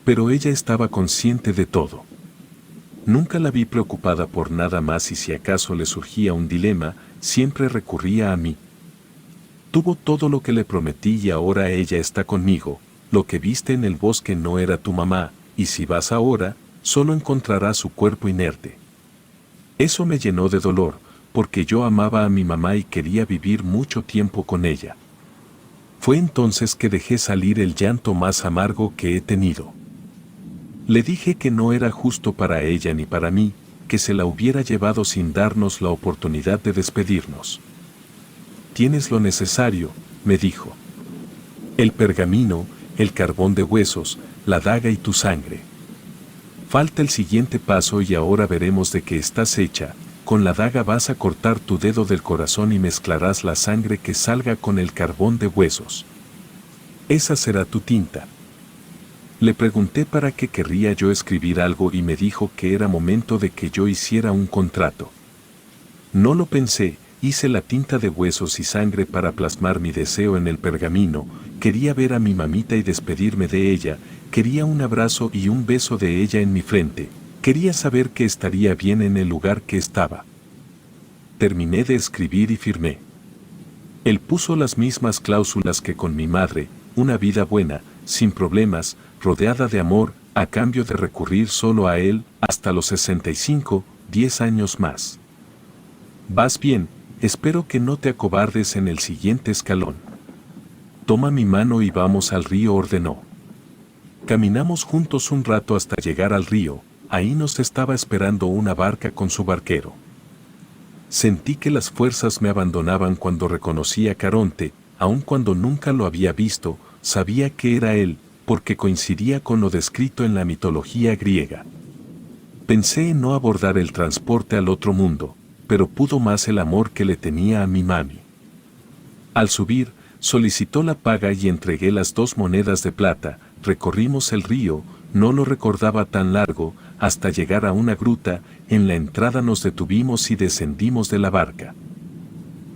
Speaker 1: Pero ella estaba consciente de todo. Nunca la vi preocupada por nada más y si acaso le surgía un dilema, siempre recurría a mí. Tuvo todo lo que le prometí y ahora ella está conmigo. Lo que viste en el bosque no era tu mamá, y si vas ahora, solo encontrarás su cuerpo inerte. Eso me llenó de dolor, porque yo amaba a mi mamá y quería vivir mucho tiempo con ella. Fue entonces que dejé salir el llanto más amargo que he tenido. Le dije que no era justo para ella ni para mí, que se la hubiera llevado sin darnos la oportunidad de despedirnos. Tienes lo necesario, me dijo. El pergamino, el carbón de huesos, la daga y tu sangre. Falta el siguiente paso y ahora veremos de qué estás hecha. Con la daga vas a cortar tu dedo del corazón y mezclarás la sangre que salga con el carbón de huesos. Esa será tu tinta. Le pregunté para qué querría yo escribir algo y me dijo que era momento de que yo hiciera un contrato. No lo pensé, hice la tinta de huesos y sangre para plasmar mi deseo en el pergamino, quería ver a mi mamita y despedirme de ella, quería un abrazo y un beso de ella en mi frente, quería saber que estaría bien en el lugar que estaba. Terminé de escribir y firmé. Él puso las mismas cláusulas que con mi madre, una vida buena, sin problemas, rodeada de amor, a cambio de recurrir solo a él, hasta los 65, 10 años más. Vas bien, espero que no te acobardes en el siguiente escalón. Toma mi mano y vamos al río, ordenó. Caminamos juntos un rato hasta llegar al río, ahí nos estaba esperando una barca con su barquero. Sentí que las fuerzas me abandonaban cuando reconocí a Caronte, aun cuando nunca lo había visto, sabía que era él, porque coincidía con lo descrito en la mitología griega. Pensé en no abordar el transporte al otro mundo, pero pudo más el amor que le tenía a mi mami. Al subir, solicitó la paga y entregué las 2 monedas de plata, recorrimos el río, no lo recordaba tan largo, hasta llegar a una gruta, en la entrada nos detuvimos y descendimos de la barca.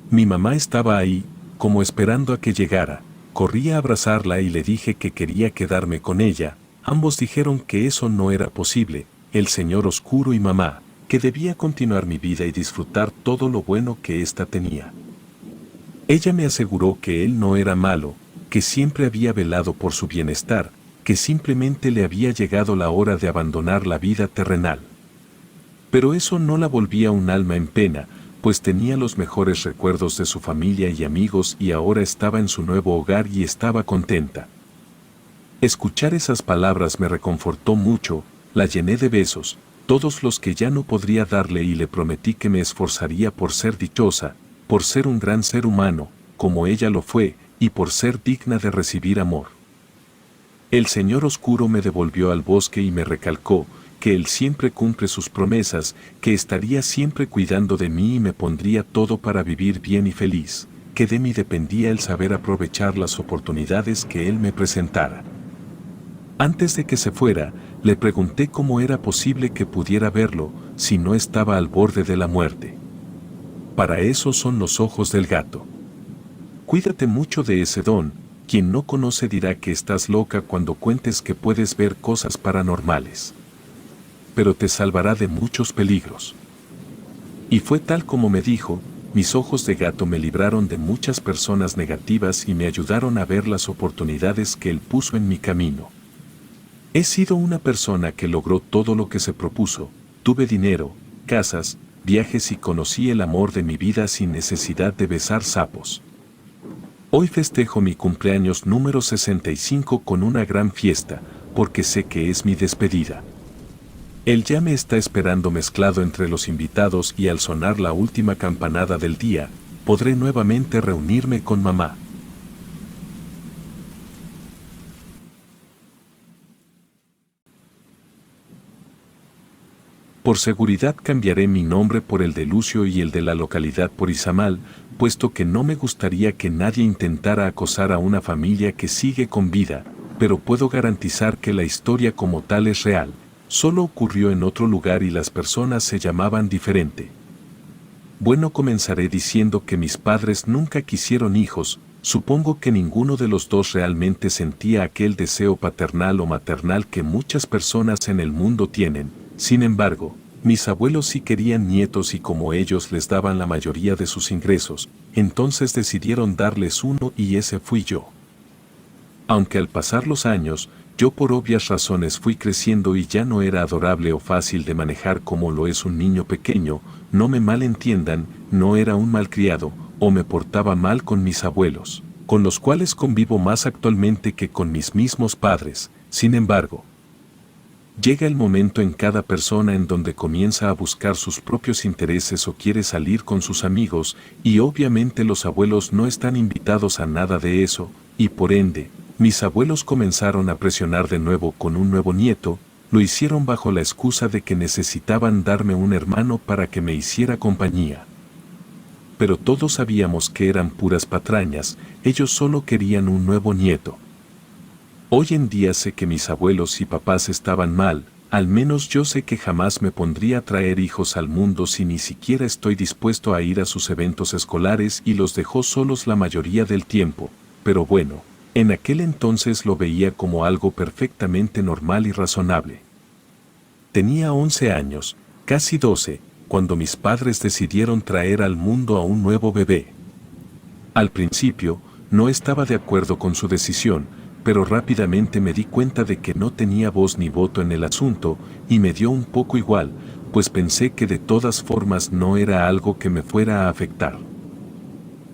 Speaker 1: Mi mamá estaba ahí, como esperando a que llegara, corrí a abrazarla y le dije que quería quedarme con ella, ambos dijeron que eso no era posible, el señor oscuro y mamá, que debía continuar mi vida y disfrutar todo lo bueno que ésta tenía. Ella me aseguró que él no era malo, que siempre había velado por su bienestar, que simplemente le había llegado la hora de abandonar la vida terrenal. Pero eso no la volvía un alma en pena, pues tenía los mejores recuerdos de su familia y amigos y ahora estaba en su nuevo hogar y estaba contenta. Escuchar esas palabras me reconfortó mucho, la llené de besos, todos los que ya no podría darle y le prometí que me esforzaría por ser dichosa, por ser un gran ser humano, como ella lo fue, y por ser digna de recibir amor. El señor oscuro me devolvió al bosque y me recalcó que él siempre cumple sus promesas, que estaría siempre cuidando de mí y me pondría todo para vivir bien y feliz, que de mí dependía el saber aprovechar las oportunidades que él me presentara. Antes de que se fuera, le pregunté cómo era posible que pudiera verlo si no estaba al borde de la muerte. Para eso son los ojos del gato. Cuídate mucho de ese don, quien no conoce dirá que estás loca cuando cuentes que puedes ver cosas paranormales. Pero te salvará de muchos peligros. Y fue tal como me dijo, mis ojos de gato me libraron de muchas personas negativas y me ayudaron a ver las oportunidades que él puso en mi camino. He sido una persona que logró todo lo que se propuso, tuve dinero, casas, viajes y conocí el amor de mi vida sin necesidad de besar sapos. Hoy festejo mi cumpleaños número 65 con una gran fiesta, porque sé que es mi despedida. Él ya me está esperando mezclado entre los invitados y al sonar la última campanada del día, podré nuevamente reunirme con mamá. Por seguridad cambiaré mi nombre por el de Lucio y el de la localidad por Izamal, puesto que no me gustaría que nadie intentara acosar a una familia que sigue con vida, pero puedo garantizar que la historia como tal es real, solo ocurrió en otro lugar y las personas se llamaban diferente. Bueno, comenzaré diciendo que mis padres nunca quisieron hijos, Supongo que ninguno de los dos realmente sentía aquel deseo paternal o maternal que muchas personas en el mundo tienen. Sin embargo, mis abuelos sí querían nietos y como ellos les daban la mayoría de sus ingresos, entonces decidieron darles uno y ese fui yo. Aunque al pasar los años, yo por obvias razones fui creciendo y ya no era adorable o fácil de manejar como lo es un niño pequeño, no me malentiendan, no era un malcriado, o me portaba mal con mis abuelos, con los cuales convivo más actualmente que con mis mismos padres. Sin embargo, llega el momento en cada persona en donde comienza a buscar sus propios intereses o quiere salir con sus amigos, y obviamente los abuelos no están invitados a nada de eso, y por ende, mis abuelos comenzaron a presionar de nuevo con un nuevo nieto, lo hicieron bajo la excusa de que necesitaban darme un hermano para que me hiciera compañía. Pero todos sabíamos que eran puras patrañas, ellos solo querían un nuevo nieto. Hoy en día sé que mis abuelos y papás estaban mal, al menos yo sé que jamás me pondría a traer hijos al mundo si ni siquiera estoy dispuesto a ir a sus eventos escolares y los dejó solos la mayoría del tiempo, pero bueno, en aquel entonces lo veía como algo perfectamente normal y razonable. Tenía 11 años, casi 12, cuando mis padres decidieron traer al mundo a un nuevo bebé. Al principio, no estaba de acuerdo con su decisión, pero rápidamente me di cuenta de que no tenía voz ni voto en el asunto, y me dio un poco igual, pues pensé que de todas formas no era algo que me fuera a afectar.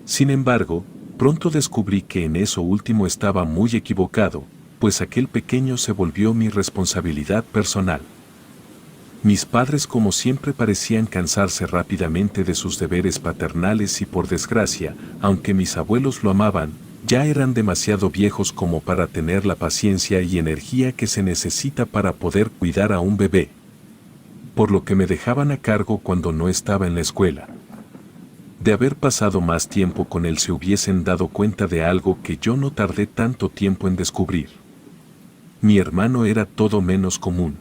Speaker 1: Sin embargo, pronto descubrí que en eso último estaba muy equivocado, pues aquel pequeño se volvió mi responsabilidad personal. Mis padres como siempre parecían cansarse rápidamente de sus deberes paternales y por desgracia, aunque mis abuelos lo amaban, ya eran demasiado viejos como para tener la paciencia y energía que se necesita para poder cuidar a un bebé. Por lo que me dejaban a cargo cuando no estaba en la escuela. De haber pasado más tiempo con él se hubiesen dado cuenta de algo que yo no tardé tanto tiempo en descubrir. Mi hermano era todo menos común.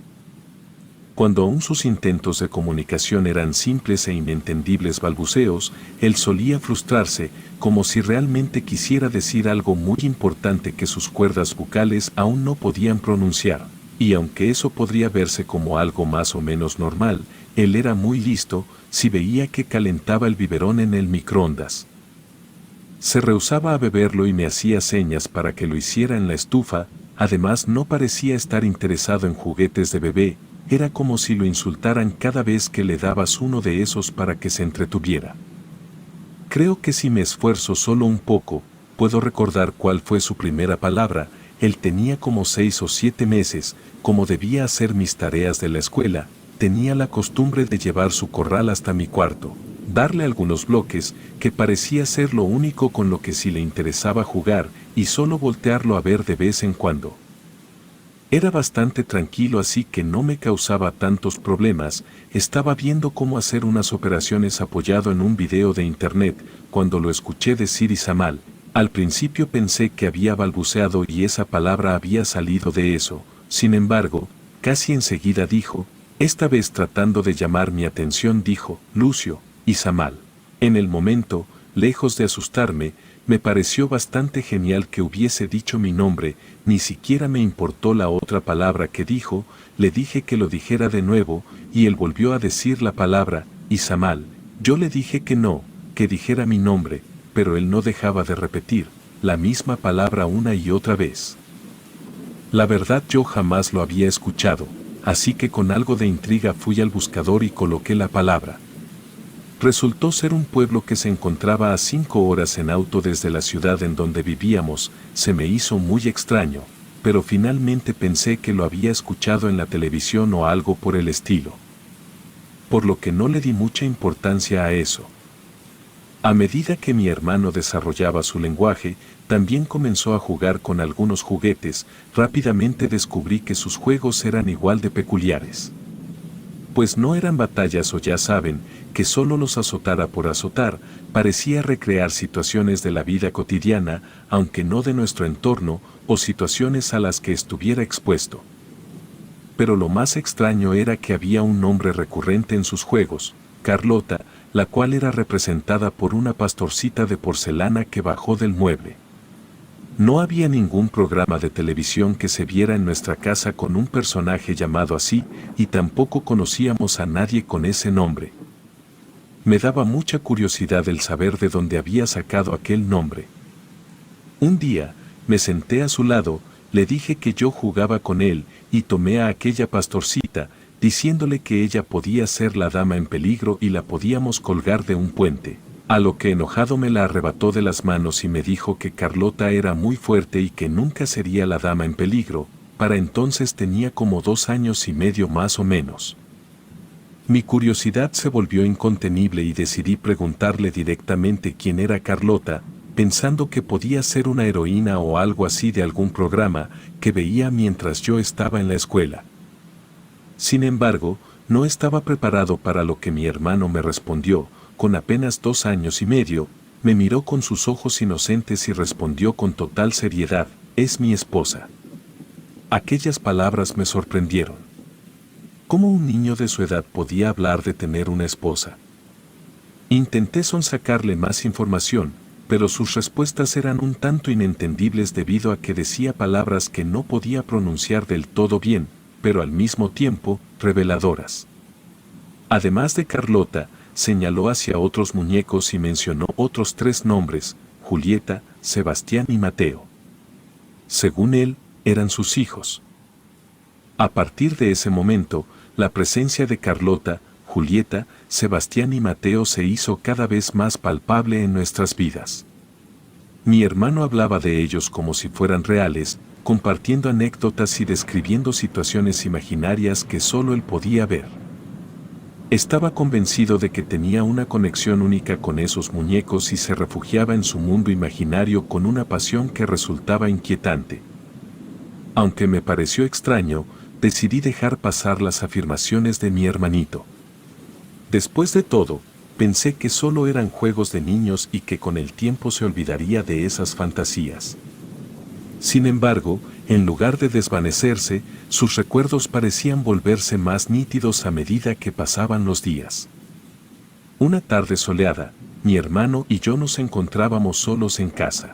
Speaker 1: Cuando aún sus intentos de comunicación eran simples e inentendibles balbuceos, él solía frustrarse, como si realmente quisiera decir algo muy importante que sus cuerdas bucales aún no podían pronunciar, y aunque eso podría verse como algo más o menos normal, él era muy listo, si veía que calentaba el biberón en el microondas. Se rehusaba a beberlo y me hacía señas para que lo hiciera en la estufa, además no parecía estar interesado en juguetes de bebé. Era como si lo insultaran cada vez que le dabas uno de esos para que se entretuviera. Creo que si me esfuerzo solo un poco, puedo recordar cuál fue su primera palabra. Él tenía como 6 o 7 meses, como debía hacer mis tareas de la escuela, tenía la costumbre de llevar su corral hasta mi cuarto, darle algunos bloques, que parecía ser lo único con lo que sí le interesaba jugar, y solo voltearlo a ver de vez en cuando. Era bastante tranquilo así que no me causaba tantos problemas, estaba viendo cómo hacer unas operaciones apoyado en un video de internet, cuando lo escuché decir Izamal. Al principio pensé que había balbuceado y esa palabra había salido de eso, sin embargo, casi enseguida dijo, esta vez tratando de llamar mi atención dijo, Lucio, Izamal. En el momento, lejos de asustarme, me pareció bastante genial que hubiese dicho mi nombre, ni siquiera me importó la otra palabra que dijo, le dije que lo dijera de nuevo, y él volvió a decir la palabra, Izamal. Yo le dije que no, que dijera mi nombre, pero él no dejaba de repetir la misma palabra una y otra vez. La verdad yo jamás lo había escuchado, así que con algo de intriga fui al buscador y coloqué la palabra. Resultó ser un pueblo que se encontraba a 5 horas en auto desde la ciudad en donde vivíamos. Se me hizo muy extraño, pero finalmente pensé que lo había escuchado en la televisión o algo por el estilo. Por lo que no le di mucha importancia a eso. A medida que mi hermano desarrollaba su lenguaje, también comenzó a jugar con algunos juguetes. Rápidamente descubrí que sus juegos eran igual de peculiares. Pues no eran batallas o ya saben, que solo los azotara por azotar, parecía recrear situaciones de la vida cotidiana, aunque no de nuestro entorno, o situaciones a las que estuviera expuesto. Pero lo más extraño era que había un nombre recurrente en sus juegos, Carlota, la cual era representada por una pastorcita de porcelana que bajó del mueble. No había ningún programa de televisión que se viera en nuestra casa con un personaje llamado así, y tampoco conocíamos a nadie con ese nombre. Me daba mucha curiosidad el saber de dónde había sacado aquel nombre. Un día, me senté a su lado, le dije que yo jugaba con él, y tomé a aquella pastorcita, diciéndole que ella podía ser la dama en peligro y la podíamos colgar de un puente. A lo que enojado me la arrebató de las manos y me dijo que Carlota era muy fuerte y que nunca sería la dama en peligro. Para entonces tenía como 2 años y medio más o menos. Mi curiosidad se volvió incontenible y decidí preguntarle directamente quién era Carlota, pensando que podía ser una heroína o algo así de algún programa que veía mientras yo estaba en la escuela. Sin embargo, no estaba preparado para lo que mi hermano me respondió. Con apenas 2 años y medio, me miró con sus ojos inocentes y respondió con total seriedad: es mi esposa. Aquellas palabras me sorprendieron. ¿Cómo un niño de su edad podía hablar de tener una esposa? Intenté sonsacarle más información, pero sus respuestas eran un tanto inentendibles debido a que decía palabras que no podía pronunciar del todo bien, pero al mismo tiempo, reveladoras. Además de Carlota, señaló hacia otros muñecos y mencionó otros 3 nombres: Julieta, Sebastián y Mateo. Según él, eran sus hijos. A partir de ese momento, la presencia de Carlota, Julieta, Sebastián y Mateo se hizo cada vez más palpable en nuestras vidas. Mi hermano hablaba de ellos como si fueran reales, compartiendo anécdotas y describiendo situaciones imaginarias que solo él podía ver. Estaba convencido de que tenía una conexión única con esos muñecos y se refugiaba en su mundo imaginario con una pasión que resultaba inquietante. Aunque me pareció extraño, decidí dejar pasar las afirmaciones de mi hermanito. Después de todo, pensé que solo eran juegos de niños y que con el tiempo se olvidaría de esas fantasías. Sin embargo, en lugar de desvanecerse, sus recuerdos parecían volverse más nítidos a medida que pasaban los días. Una tarde soleada, mi hermano y yo nos encontrábamos solos en casa.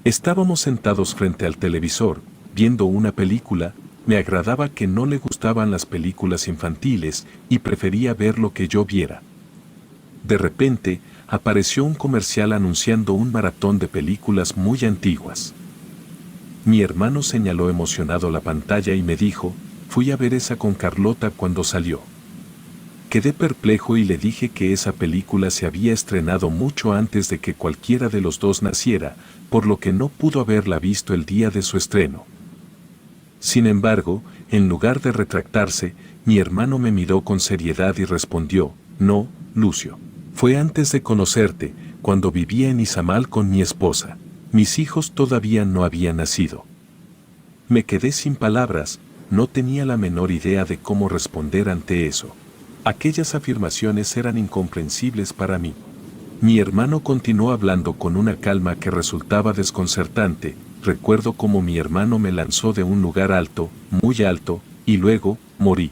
Speaker 1: Estábamos sentados frente al televisor, viendo una película. Me agradaba que no le gustaban las películas infantiles y prefería ver lo que yo viera. De repente, apareció un comercial anunciando un maratón de películas muy antiguas. Mi hermano señaló emocionado la pantalla y me dijo: fui a ver esa con Carlota cuando salió. Quedé perplejo y le dije que esa película se había estrenado mucho antes de que cualquiera de los dos naciera, por lo que no pudo haberla visto el día de su estreno. Sin embargo, en lugar de retractarse, mi hermano me miró con seriedad y respondió: no, Lucio. Fue antes de conocerte, cuando vivía en Izamal con mi esposa. Mis hijos todavía no habían nacido. Me quedé sin palabras, no tenía la menor idea de cómo responder ante eso. Aquellas afirmaciones eran incomprensibles para mí. Mi hermano continuó hablando con una calma que resultaba desconcertante. Recuerdo cómo mi hermano me lanzó de un lugar alto, muy alto, y luego, morí.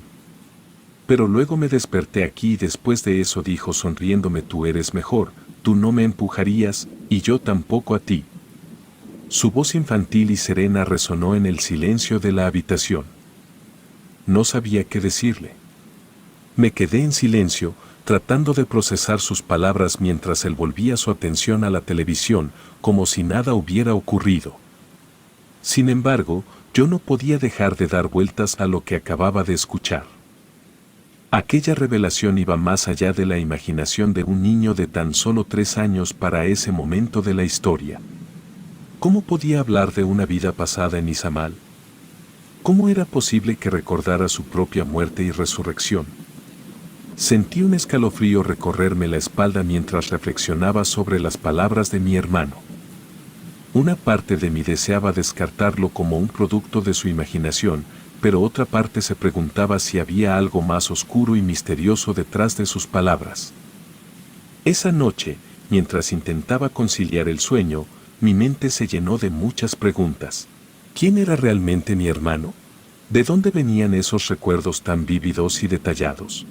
Speaker 1: Pero luego me desperté aquí y después de eso dijo sonriéndome: tú eres mejor, tú no me empujarías, y yo tampoco a ti. Su voz infantil y serena resonó en el silencio de la habitación. No sabía qué decirle. Me quedé en silencio, tratando de procesar sus palabras mientras él volvía su atención a la televisión, como si nada hubiera ocurrido. Sin embargo, yo no podía dejar de dar vueltas a lo que acababa de escuchar. Aquella revelación iba más allá de la imaginación de un niño de tan solo 3 años para ese momento de la historia. ¿Cómo podía hablar de una vida pasada en Izamal? ¿Cómo era posible que recordara su propia muerte y resurrección? Sentí un escalofrío recorrerme la espalda mientras reflexionaba sobre las palabras de mi hermano. Una parte de mí deseaba descartarlo como un producto de su imaginación, pero otra parte se preguntaba si había algo más oscuro y misterioso detrás de sus palabras. Esa noche, mientras intentaba conciliar el sueño, mi mente se llenó de muchas preguntas. ¿Quién era realmente mi hermano? ¿De dónde venían esos recuerdos tan vívidos y detallados?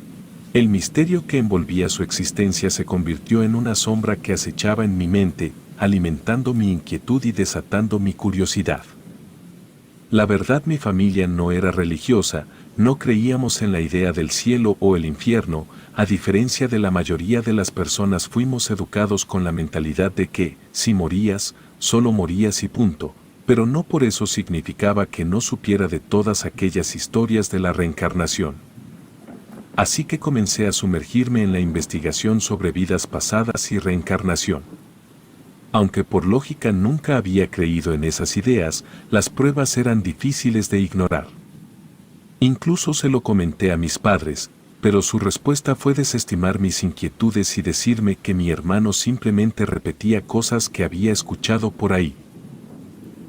Speaker 1: El misterio que envolvía su existencia se convirtió en una sombra que acechaba en mi mente, alimentando mi inquietud y desatando mi curiosidad. La verdad, mi familia no era religiosa, no creíamos en la idea del cielo o el infierno, a diferencia de la mayoría de las personas fuimos educados con la mentalidad de que, si morías, solo morías y punto, pero no por eso significaba que no supiera de todas aquellas historias de la reencarnación. Así que comencé a sumergirme en la investigación sobre vidas pasadas y reencarnación. Aunque por lógica nunca había creído en esas ideas, las pruebas eran difíciles de ignorar. Incluso se lo comenté a mis padres, pero su respuesta fue desestimar mis inquietudes y decirme que mi hermano simplemente repetía cosas que había escuchado por ahí.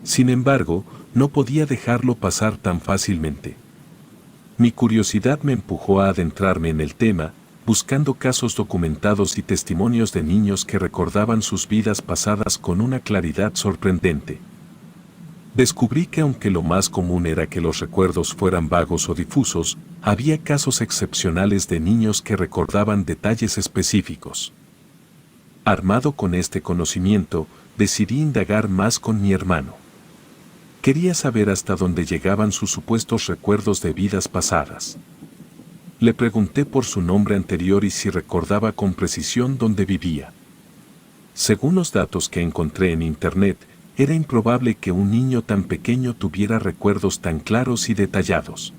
Speaker 1: Sin embargo, no podía dejarlo pasar tan fácilmente. Mi curiosidad me empujó a adentrarme en el tema, buscando casos documentados y testimonios de niños que recordaban sus vidas pasadas con una claridad sorprendente. Descubrí que aunque lo más común era que los recuerdos fueran vagos o difusos, había casos excepcionales de niños que recordaban detalles específicos. Armado con este conocimiento, decidí indagar más con mi hermano. Quería saber hasta dónde llegaban sus supuestos recuerdos de vidas pasadas. Le pregunté por su nombre anterior y si recordaba con precisión dónde vivía. Según los datos que encontré en internet, era improbable que un niño tan pequeño tuviera recuerdos tan claros y detallados.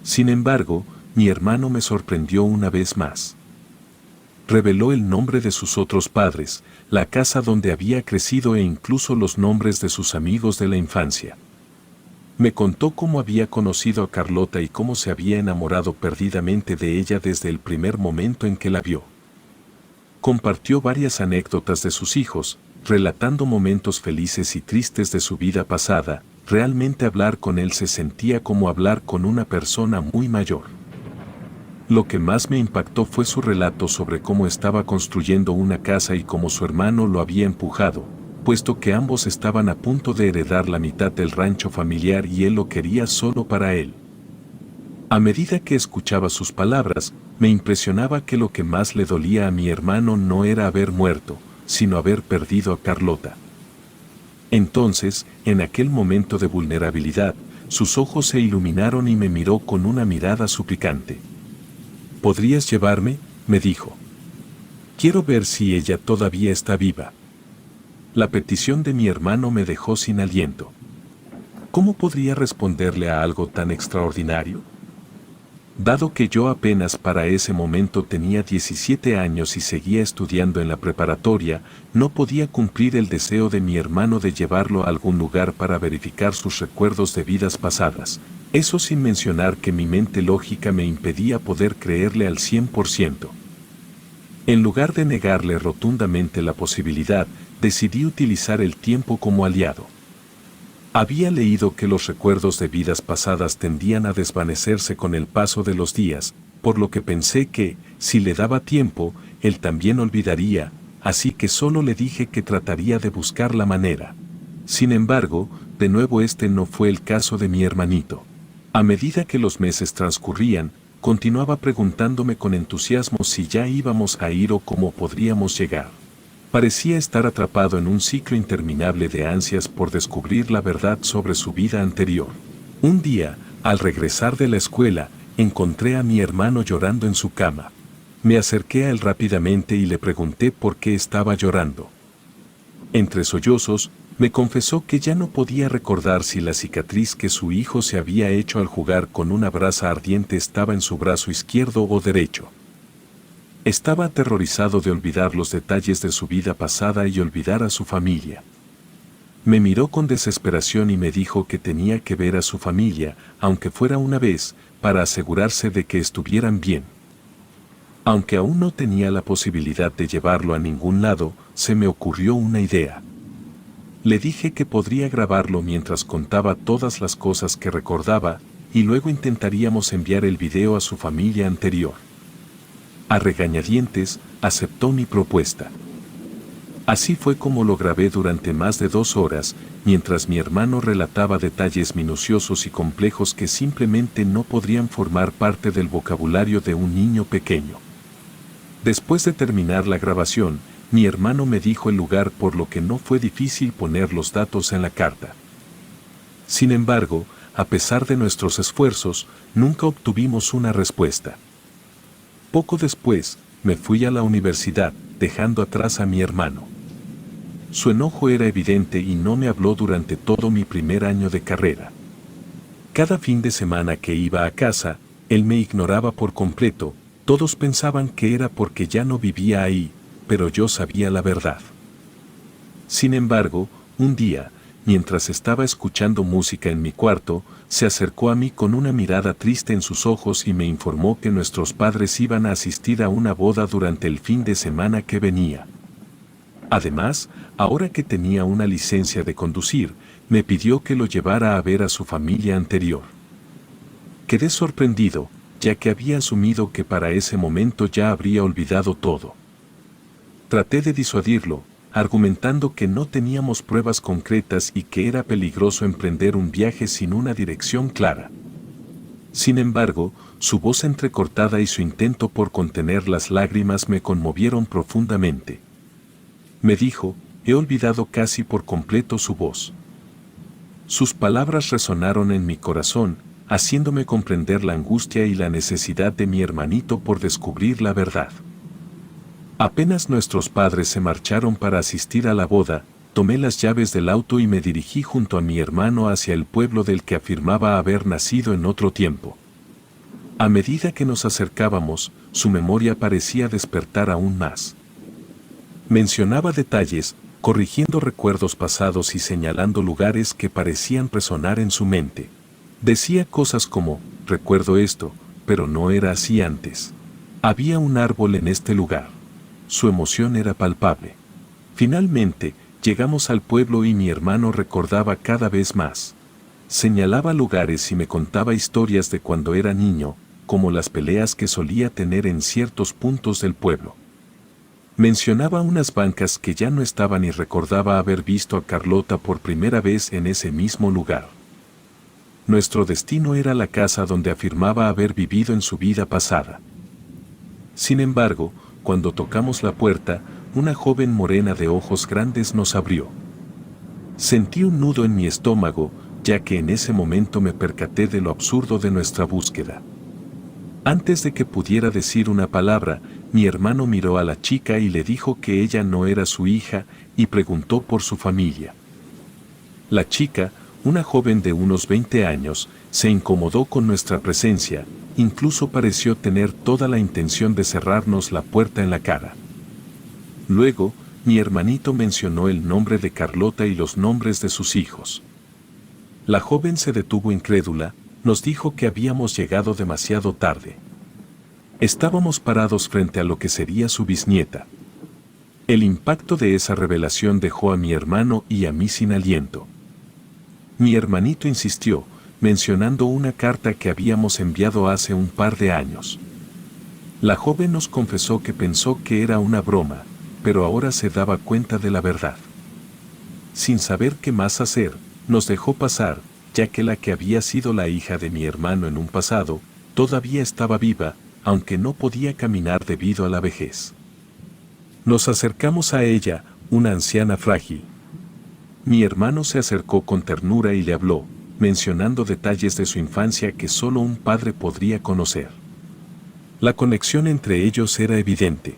Speaker 1: Sin embargo, mi hermano me sorprendió una vez más. Reveló el nombre de sus otros padres, la casa donde había crecido e incluso los nombres de sus amigos de la infancia. Me contó cómo había conocido a Carlota y cómo se había enamorado perdidamente de ella desde el primer momento en que la vio. Compartió varias anécdotas de sus hijos, relatando momentos felices y tristes de su vida pasada. Realmente hablar con él se sentía como hablar con una persona muy mayor. Lo que más me impactó fue su relato sobre cómo estaba construyendo una casa y cómo su hermano lo había empujado, puesto que ambos estaban a punto de heredar la mitad del rancho familiar y él lo quería solo para él. A medida que escuchaba sus palabras, me impresionaba que lo que más le dolía a mi hermano no era haber muerto, sino haber perdido a Carlota. Entonces, en aquel momento de vulnerabilidad, sus ojos se iluminaron y me miró con una mirada suplicante. ¿Podrías llevarme?, me dijo. Quiero ver si ella todavía está viva. La petición de mi hermano me dejó sin aliento. ¿Cómo podría responderle a algo tan extraordinario? Dado que yo apenas para ese momento tenía 17 años y seguía estudiando en la preparatoria, no podía cumplir el deseo de mi hermano de llevarlo a algún lugar para verificar sus recuerdos de vidas pasadas. Eso sin mencionar que mi mente lógica me impedía poder creerle al 100%. En lugar de negarle rotundamente la posibilidad, decidí utilizar el tiempo como aliado. Había leído que los recuerdos de vidas pasadas tendían a desvanecerse con el paso de los días, por lo que pensé que, si le daba tiempo, él también olvidaría, así que solo le dije que trataría de buscar la manera. Sin embargo, de nuevo este no fue el caso de mi hermanito. A medida que los meses transcurrían, continuaba preguntándome con entusiasmo si ya íbamos a ir o cómo podríamos llegar. Parecía estar atrapado en un ciclo interminable de ansias por descubrir la verdad sobre su vida anterior. Un día, al regresar de la escuela, encontré a mi hermano llorando en su cama. Me acerqué a él rápidamente y le pregunté por qué estaba llorando. Entre sollozos, me confesó que ya no podía recordar si la cicatriz que su hijo se había hecho al jugar con una brasa ardiente estaba en su brazo izquierdo o derecho. Estaba aterrorizado de olvidar los detalles de su vida pasada y olvidar a su familia. Me miró con desesperación y me dijo que tenía que ver a su familia, aunque fuera una vez, para asegurarse de que estuvieran bien. Aunque aún no tenía la posibilidad de llevarlo a ningún lado, se me ocurrió una idea. Le dije que podría grabarlo mientras contaba todas las cosas que recordaba, y luego intentaríamos enviar el video a su familia anterior. A regañadientes, aceptó mi propuesta. Así fue como lo grabé durante más de 2 horas, mientras mi hermano relataba detalles minuciosos y complejos que simplemente no podrían formar parte del vocabulario de un niño pequeño. Después de terminar la grabación, mi hermano me dijo el lugar, por lo que no fue difícil poner los datos en la carta. Sin embargo, a pesar de nuestros esfuerzos, nunca obtuvimos una respuesta. Poco después, me fui a la universidad, dejando atrás a mi hermano. Su enojo era evidente y no me habló durante todo mi primer año de carrera. Cada fin de semana que iba a casa, él me ignoraba por completo. Todos pensaban que era porque ya no vivía ahí, pero yo sabía la verdad. Sin embargo, un día, mientras estaba escuchando música en mi cuarto, se acercó a mí con una mirada triste en sus ojos y me informó que nuestros padres iban a asistir a una boda durante el fin de semana que venía. Además, ahora que tenía una licencia de conducir, me pidió que lo llevara a ver a su familia anterior. Quedé sorprendido, ya que había asumido que para ese momento ya habría olvidado todo. Traté de disuadirlo, argumentando que no teníamos pruebas concretas y que era peligroso emprender un viaje sin una dirección clara. Sin embargo, su voz entrecortada y su intento por contener las lágrimas me conmovieron profundamente. Me dijo, he olvidado casi por completo su voz. Sus palabras resonaron en mi corazón, haciéndome comprender la angustia y la necesidad de mi hermanito por descubrir la verdad. Apenas nuestros padres se marcharon para asistir a la boda, tomé las llaves del auto y me dirigí junto a mi hermano hacia el pueblo del que afirmaba haber nacido en otro tiempo. A medida que nos acercábamos, su memoria parecía despertar aún más. Mencionaba detalles, corrigiendo recuerdos pasados y señalando lugares que parecían resonar en su mente. Decía cosas como, recuerdo esto, pero no era así antes. Había un árbol en este lugar. Su emoción era palpable. Finalmente, llegamos al pueblo y mi hermano recordaba cada vez más. Señalaba lugares y me contaba historias de cuando era niño, como las peleas que solía tener en ciertos puntos del pueblo. Mencionaba unas bancas que ya no estaban y recordaba haber visto a Carlota por primera vez en ese mismo lugar. Nuestro destino era la casa donde afirmaba haber vivido en su vida pasada. Sin embargo, cuando tocamos la puerta, una joven morena de ojos grandes nos abrió. Sentí un nudo en mi estómago, ya que en ese momento me percaté de lo absurdo de nuestra búsqueda. Antes de que pudiera decir una palabra, mi hermano miró a la chica y le dijo que ella no era su hija y preguntó por su familia. La chica, una joven de unos 20 años, se incomodó con nuestra presencia, incluso pareció tener toda la intención de cerrarnos la puerta en la cara. Luego, mi hermanito mencionó el nombre de Carlota y los nombres de sus hijos. La joven se detuvo incrédula, nos dijo que habíamos llegado demasiado tarde. Estábamos parados frente a lo que sería su bisnieta. El impacto de esa revelación dejó a mi hermano y a mí sin aliento. Mi hermanito insistió, mencionando una carta que habíamos enviado hace un par de años. La joven nos confesó que pensó que era una broma, pero ahora se daba cuenta de la verdad. Sin saber qué más hacer, nos dejó pasar, ya que la que había sido la hija de mi hermano en un pasado, todavía estaba viva, aunque no podía caminar debido a la vejez. Nos acercamos a ella, una anciana frágil. Mi hermano se acercó con ternura y le habló, mencionando detalles de su infancia que solo un padre podría conocer. La conexión entre ellos era evidente.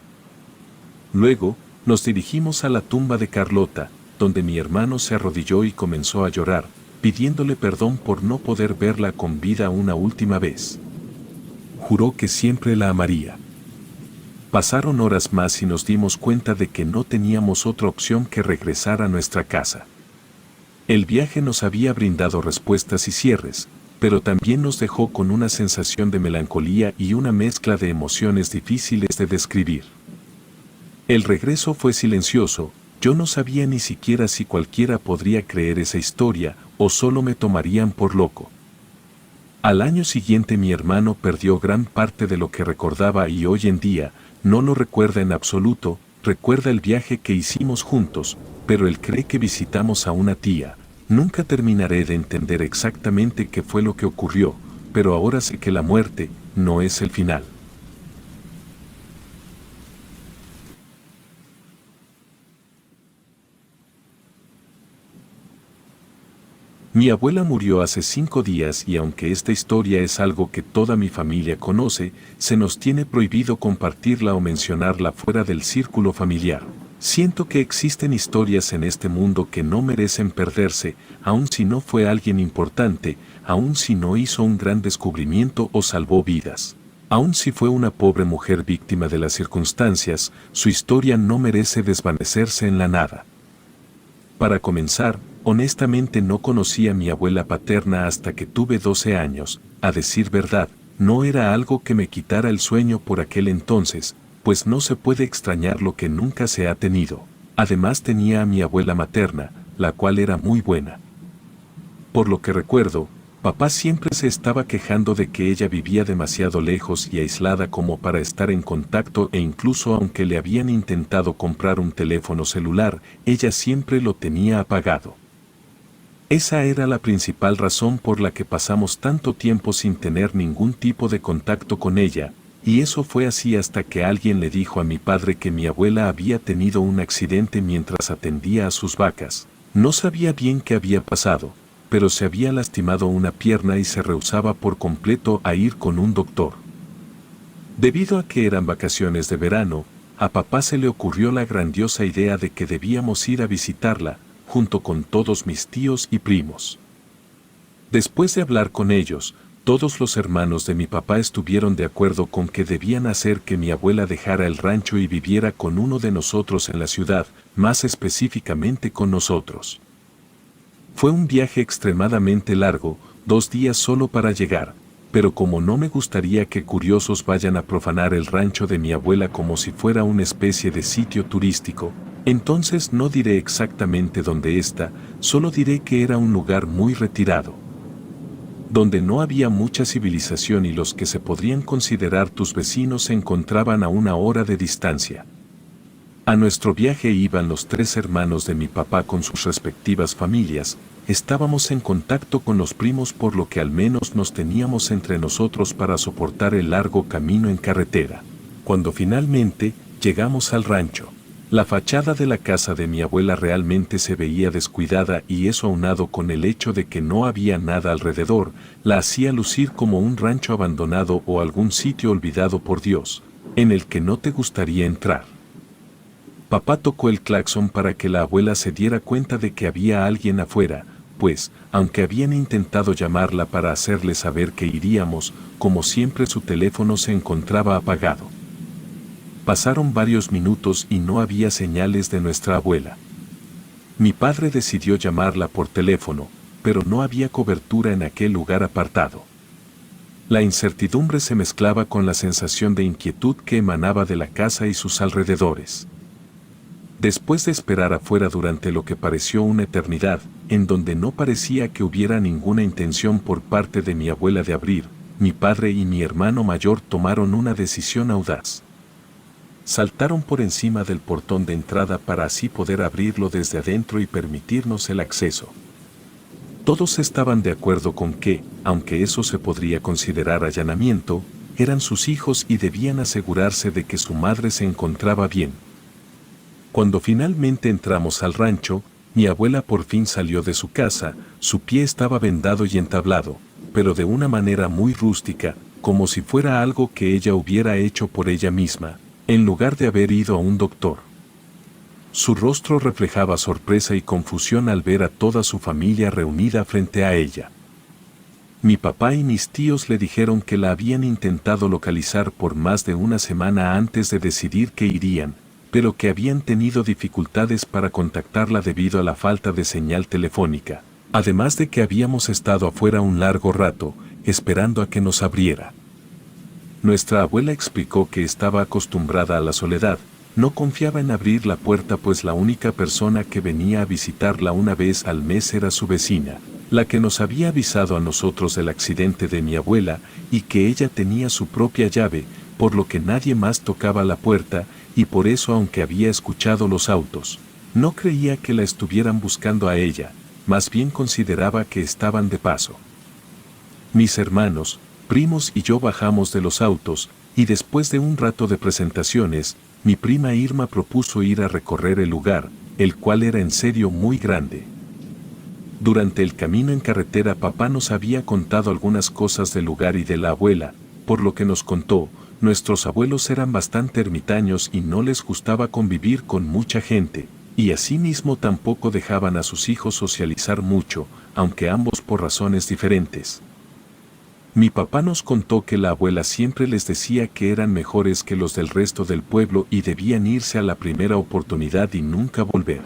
Speaker 1: Luego, nos dirigimos a la tumba de Carlota, donde mi hermano se arrodilló y comenzó a llorar, pidiéndole perdón por no poder verla con vida una última vez. Juró que siempre la amaría. Pasaron horas más y nos dimos cuenta de que no teníamos otra opción que regresar a nuestra casa. El viaje nos había brindado respuestas y cierres, pero también nos dejó con una sensación de melancolía y una mezcla de emociones difíciles de describir. El regreso fue silencioso, yo no sabía ni siquiera si cualquiera podría creer esa historia o solo me tomarían por loco. Al año siguiente mi hermano perdió gran parte de lo que recordaba y hoy en día no lo recuerda en absoluto, recuerda el viaje que hicimos juntos, pero él cree que visitamos a una tía. Nunca terminaré de entender exactamente qué fue lo que ocurrió, pero ahora sé que la muerte no es el final. Mi abuela murió hace 5 días y aunque esta historia es algo que toda mi familia conoce, se nos tiene prohibido compartirla o mencionarla fuera del círculo familiar. Siento que existen historias en este mundo que no merecen perderse, aun si no fue alguien importante, aun si no hizo un gran descubrimiento o salvó vidas. Aun si fue una pobre mujer víctima de las circunstancias, su historia no merece desvanecerse en la nada. Para comenzar, honestamente no conocí a mi abuela paterna hasta que tuve 12 años, a decir verdad, no era algo que me quitara el sueño por aquel entonces, pues no se puede extrañar lo que nunca se ha tenido. Además tenía a mi abuela materna, la cual era muy buena. Por lo que recuerdo, papá siempre se estaba quejando de que ella vivía demasiado lejos y aislada como para estar en contacto e incluso aunque le habían intentado comprar un teléfono celular, ella siempre lo tenía apagado. Esa era la principal razón por la que pasamos tanto tiempo sin tener ningún tipo de contacto con ella, y eso fue así hasta que alguien le dijo a mi padre que mi abuela había tenido un accidente mientras atendía a sus vacas. No sabía bien qué había pasado, pero se había lastimado una pierna y se rehusaba por completo a ir con un doctor. Debido a que eran vacaciones de verano, a papá se le ocurrió la grandiosa idea de que debíamos ir a visitarla, junto con todos mis tíos y primos. Después de hablar con ellos, todos los hermanos de mi papá estuvieron de acuerdo con que debían hacer que mi abuela dejara el rancho y viviera con uno de nosotros en la ciudad, más específicamente con nosotros. Fue un viaje extremadamente largo, 2 días solo para llegar, pero como no me gustaría que curiosos vayan a profanar el rancho de mi abuela como si fuera una especie de sitio turístico, entonces no diré exactamente dónde está, solo diré que era un lugar muy retirado, donde no había mucha civilización y los que se podrían considerar tus vecinos se encontraban a 1 hora de distancia. A nuestro viaje iban los 3 hermanos de mi papá con sus respectivas familias, estábamos en contacto con los primos por lo que al menos nos teníamos entre nosotros para soportar el largo camino en carretera. Cuando finalmente llegamos al rancho, la fachada de la casa de mi abuela realmente se veía descuidada y eso aunado con el hecho de que no había nada alrededor, la hacía lucir como un rancho abandonado o algún sitio olvidado por Dios, en el que no te gustaría entrar. Papá tocó el claxon para que la abuela se diera cuenta de que había alguien afuera, pues, aunque habían intentado llamarla para hacerle saber que iríamos, como siempre su teléfono se encontraba apagado. Pasaron varios minutos y no había señales de nuestra abuela. Mi padre decidió llamarla por teléfono, pero no había cobertura en aquel lugar apartado. La incertidumbre se mezclaba con la sensación de inquietud que emanaba de la casa y sus alrededores. Después de esperar afuera durante lo que pareció una eternidad, en donde no parecía que hubiera ninguna intención por parte de mi abuela de abrir, mi padre y mi hermano mayor tomaron una decisión audaz. Saltaron por encima del portón de entrada para así poder abrirlo desde adentro y permitirnos el acceso. Todos estaban de acuerdo con que, aunque eso se podría considerar allanamiento, eran sus hijos y debían asegurarse de que su madre se encontraba bien. Cuando finalmente entramos al rancho, mi abuela por fin salió de su casa, su pie estaba vendado y entablado, pero de una manera muy rústica, como si fuera algo que ella hubiera hecho por ella misma, en lugar de haber ido a un doctor. Su rostro reflejaba sorpresa y confusión al ver a toda su familia reunida frente a ella. Mi papá y mis tíos le dijeron que la habían intentado localizar por más de 1 semana antes de decidir que irían, pero que habían tenido dificultades para contactarla debido a la falta de señal telefónica, además de que habíamos estado afuera un largo rato, esperando a que nos abriera. Nuestra abuela explicó que estaba acostumbrada a la soledad, no confiaba en abrir la puerta pues la única persona que venía a visitarla una vez al mes era su vecina, la que nos había avisado a nosotros del accidente de mi abuela y que ella tenía su propia llave, por lo que nadie más tocaba la puerta, y por eso aunque había escuchado los autos, no creía que la estuvieran buscando a ella, más bien consideraba que estaban de paso. Mis hermanos, primos y yo bajamos de los autos, y después de un rato de presentaciones, mi prima Irma propuso ir a recorrer el lugar, el cual era en serio muy grande. Durante el camino en carretera papá nos había contado algunas cosas del lugar y de la abuela, por lo que nos contó, nuestros abuelos eran bastante ermitaños y no les gustaba convivir con mucha gente, y asimismo tampoco dejaban a sus hijos socializar mucho, aunque ambos por razones diferentes. Mi papá nos contó que la abuela siempre les decía que eran mejores que los del resto del pueblo y debían irse a la primera oportunidad y nunca volver.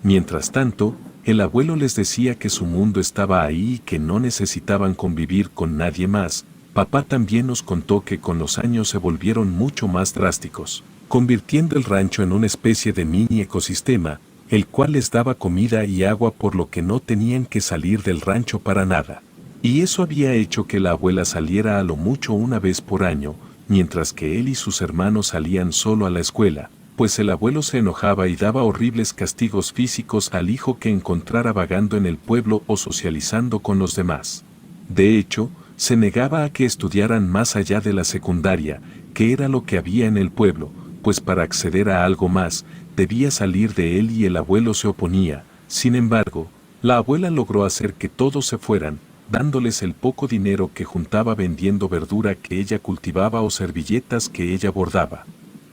Speaker 1: Mientras tanto, el abuelo les decía que su mundo estaba ahí y que no necesitaban convivir con nadie más. Papá también nos contó que con los años se volvieron mucho más drásticos, convirtiendo el rancho en una especie de mini ecosistema, el cual les daba comida y agua por lo que no tenían que salir del rancho para nada. Y eso había hecho que la abuela saliera a lo mucho una vez por año, mientras que él y sus hermanos salían solo a la escuela, pues el abuelo se enojaba y daba horribles castigos físicos al hijo que encontrara vagando en el pueblo o socializando con los demás. De hecho, se negaba a que estudiaran más allá de la secundaria, que era lo que había en el pueblo, pues para acceder a algo más, debía salir de él y el abuelo se oponía. Sin embargo, la abuela logró hacer que todos se fueran, dándoles el poco dinero que juntaba vendiendo verdura que ella cultivaba o servilletas que ella bordaba.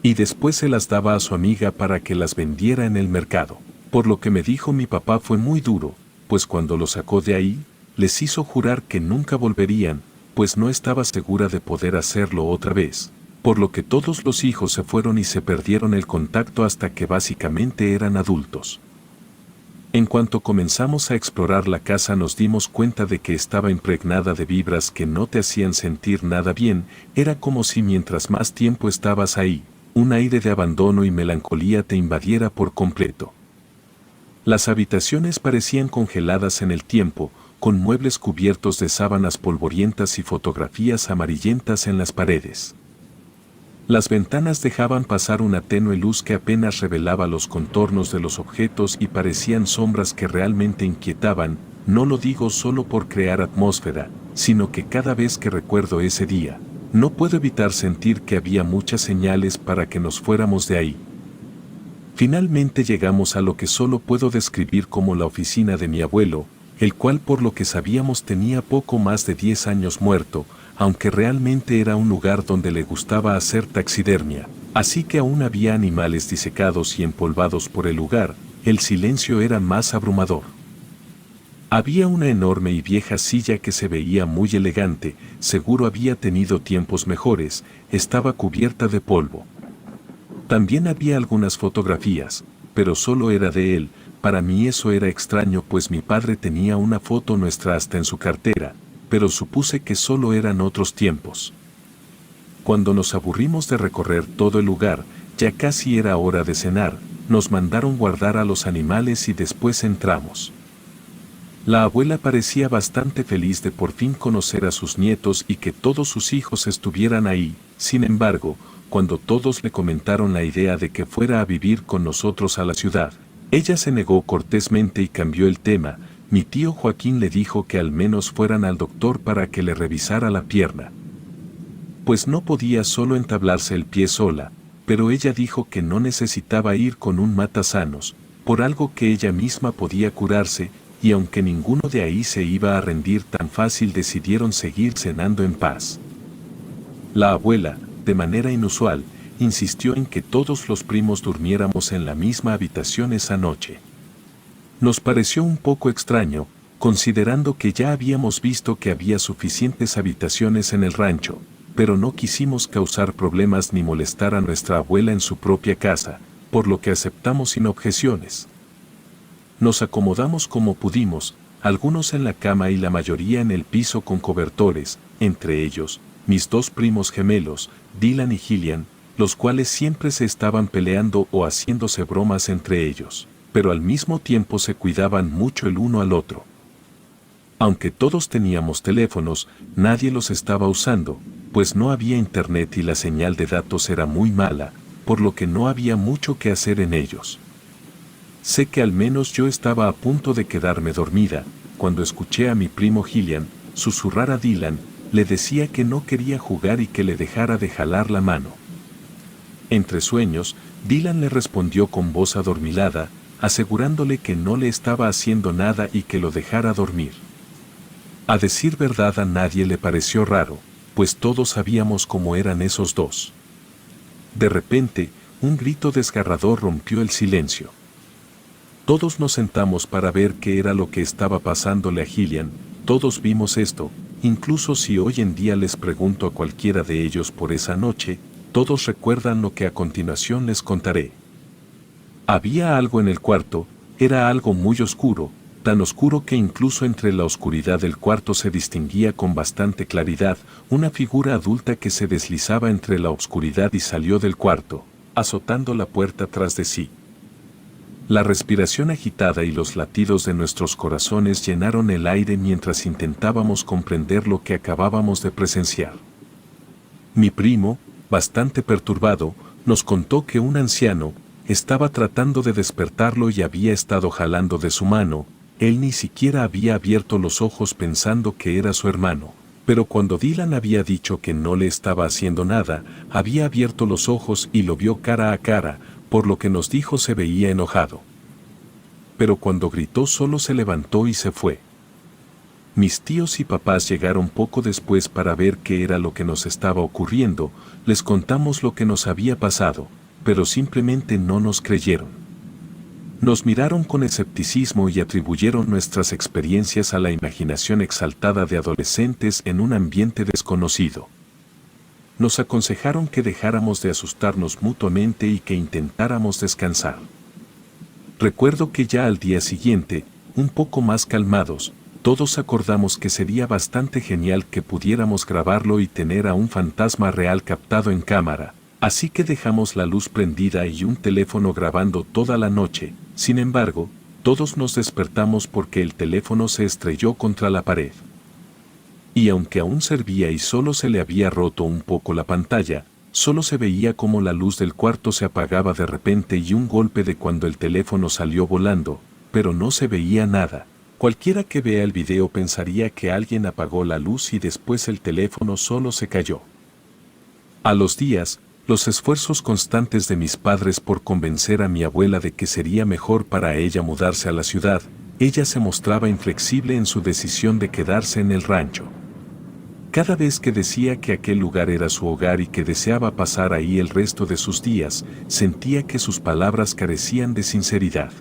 Speaker 1: Y después se las daba a su amiga para que las vendiera en el mercado. Por lo que me dijo mi papá fue muy duro, pues cuando lo sacó de ahí, les hizo jurar que nunca volverían, pues no estaba segura de poder hacerlo otra vez. Por lo que todos los hijos se fueron y se perdieron el contacto hasta que básicamente eran adultos. En cuanto comenzamos a explorar la casa nos dimos cuenta de que estaba impregnada de vibras que no te hacían sentir nada bien, era como si mientras más tiempo estabas ahí, un aire de abandono y melancolía te invadiera por completo. Las habitaciones parecían congeladas en el tiempo, con muebles cubiertos de sábanas polvorientas y fotografías amarillentas en las paredes. Las ventanas dejaban pasar una tenue luz que apenas revelaba los contornos de los objetos y parecían sombras que realmente inquietaban, no lo digo solo por crear atmósfera, sino que cada vez que recuerdo ese día, no puedo evitar sentir que había muchas señales para que nos fuéramos de ahí. Finalmente llegamos a lo que solo puedo describir como la oficina de mi abuelo, el cual por lo que sabíamos tenía poco más de 10 años muerto, aunque realmente era un lugar donde le gustaba hacer taxidermia, así que aún había animales disecados y empolvados por el lugar, el silencio era más abrumador. Había una enorme y vieja silla que se veía muy elegante, seguro había tenido tiempos mejores, estaba cubierta de polvo. También había algunas fotografías, pero solo era de él. Para mí eso era extraño pues mi padre tenía una foto nuestra hasta en su cartera, pero supuse que solo eran otros tiempos. Cuando nos aburrimos de recorrer todo el lugar, ya casi era hora de cenar, nos mandaron guardar a los animales y después entramos. La abuela parecía bastante feliz de por fin conocer a sus nietos y que todos sus hijos estuvieran ahí. Sin embargo, cuando todos le comentaron la idea de que fuera a vivir con nosotros a la ciudad, ella se negó cortésmente y cambió el tema. Mi tío Joaquín le dijo que al menos fueran al doctor para que le revisara la pierna, pues no podía solo entablarse el pie sola, pero ella dijo que no necesitaba ir con un matasanos, por algo que ella misma podía curarse, y aunque ninguno de ahí se iba a rendir tan fácil decidieron seguir cenando en paz. La abuela, de manera inusual, insistió en que todos los primos durmiéramos en la misma habitación esa noche. Nos pareció un poco extraño, considerando que ya habíamos visto que había suficientes habitaciones en el rancho, pero no quisimos causar problemas ni molestar a nuestra abuela en su propia casa, por lo que aceptamos sin objeciones. Nos acomodamos como pudimos, algunos en la cama y la mayoría en el piso con cobertores, entre ellos, mis dos primos gemelos, Dylan y Gillian, los cuales siempre se estaban peleando o haciéndose bromas entre ellos, pero al mismo tiempo se cuidaban mucho el uno al otro. Aunque todos teníamos teléfonos, nadie los estaba usando, pues no había internet y la señal de datos era muy mala, por lo que no había mucho que hacer en ellos. Sé que al menos yo estaba a punto de quedarme dormida, cuando escuché a mi primo Gillian susurrar a Dylan, le decía que no quería jugar y que le dejara de jalar la mano. Entre sueños, Dylan le respondió con voz adormilada, asegurándole que no le estaba haciendo nada y que lo dejara dormir. A decir verdad, a nadie le pareció raro, pues todos sabíamos cómo eran esos dos. De repente, un grito desgarrador rompió el silencio. Todos nos sentamos para ver qué era lo que estaba pasándole a Gillian. Todos vimos esto, incluso si hoy en día les pregunto a cualquiera de ellos por esa noche, todos recuerdan lo que a continuación les contaré. Había algo en el cuarto, era algo muy oscuro, tan oscuro que incluso entre la oscuridad del cuarto se distinguía con bastante claridad una figura adulta que se deslizaba entre la oscuridad y salió del cuarto, azotando la puerta tras de sí. La respiración agitada y los latidos de nuestros corazones llenaron el aire mientras intentábamos comprender lo que acabábamos de presenciar. Mi primo, bastante perturbado, nos contó que un anciano estaba tratando de despertarlo y había estado jalando de su mano. Él ni siquiera había abierto los ojos pensando que era su hermano, pero cuando Dylan había dicho que no le estaba haciendo nada, había abierto los ojos y lo vio cara a cara, por lo que nos dijo se veía enojado. Pero cuando gritó solo se levantó y se fue. Mis tíos y papás llegaron poco después para ver qué era lo que nos estaba ocurriendo, les contamos lo que nos había pasado, pero simplemente no nos creyeron. Nos miraron con escepticismo y atribuyeron nuestras experiencias a la imaginación exaltada de adolescentes en un ambiente desconocido. Nos aconsejaron que dejáramos de asustarnos mutuamente y que intentáramos descansar. Recuerdo que ya al día siguiente, un poco más calmados, todos acordamos que sería bastante genial que pudiéramos grabarlo y tener a un fantasma real captado en cámara, así que dejamos la luz prendida y un teléfono grabando toda la noche. Sin embargo, todos nos despertamos porque el teléfono se estrelló contra la pared. Y aunque aún servía y solo se le había roto un poco la pantalla, solo se veía como la luz del cuarto se apagaba de repente y un golpe de cuando el teléfono salió volando, pero no se veía nada. Cualquiera que vea el video pensaría que alguien apagó la luz y después el teléfono solo se cayó. A los días, los esfuerzos constantes de mis padres por convencer a mi abuela de que sería mejor para ella mudarse a la ciudad, ella se mostraba inflexible en su decisión de quedarse en el rancho. Cada vez que decía que aquel lugar era su hogar y que deseaba pasar ahí el resto de sus días, sentía que sus palabras carecían de sinceridad.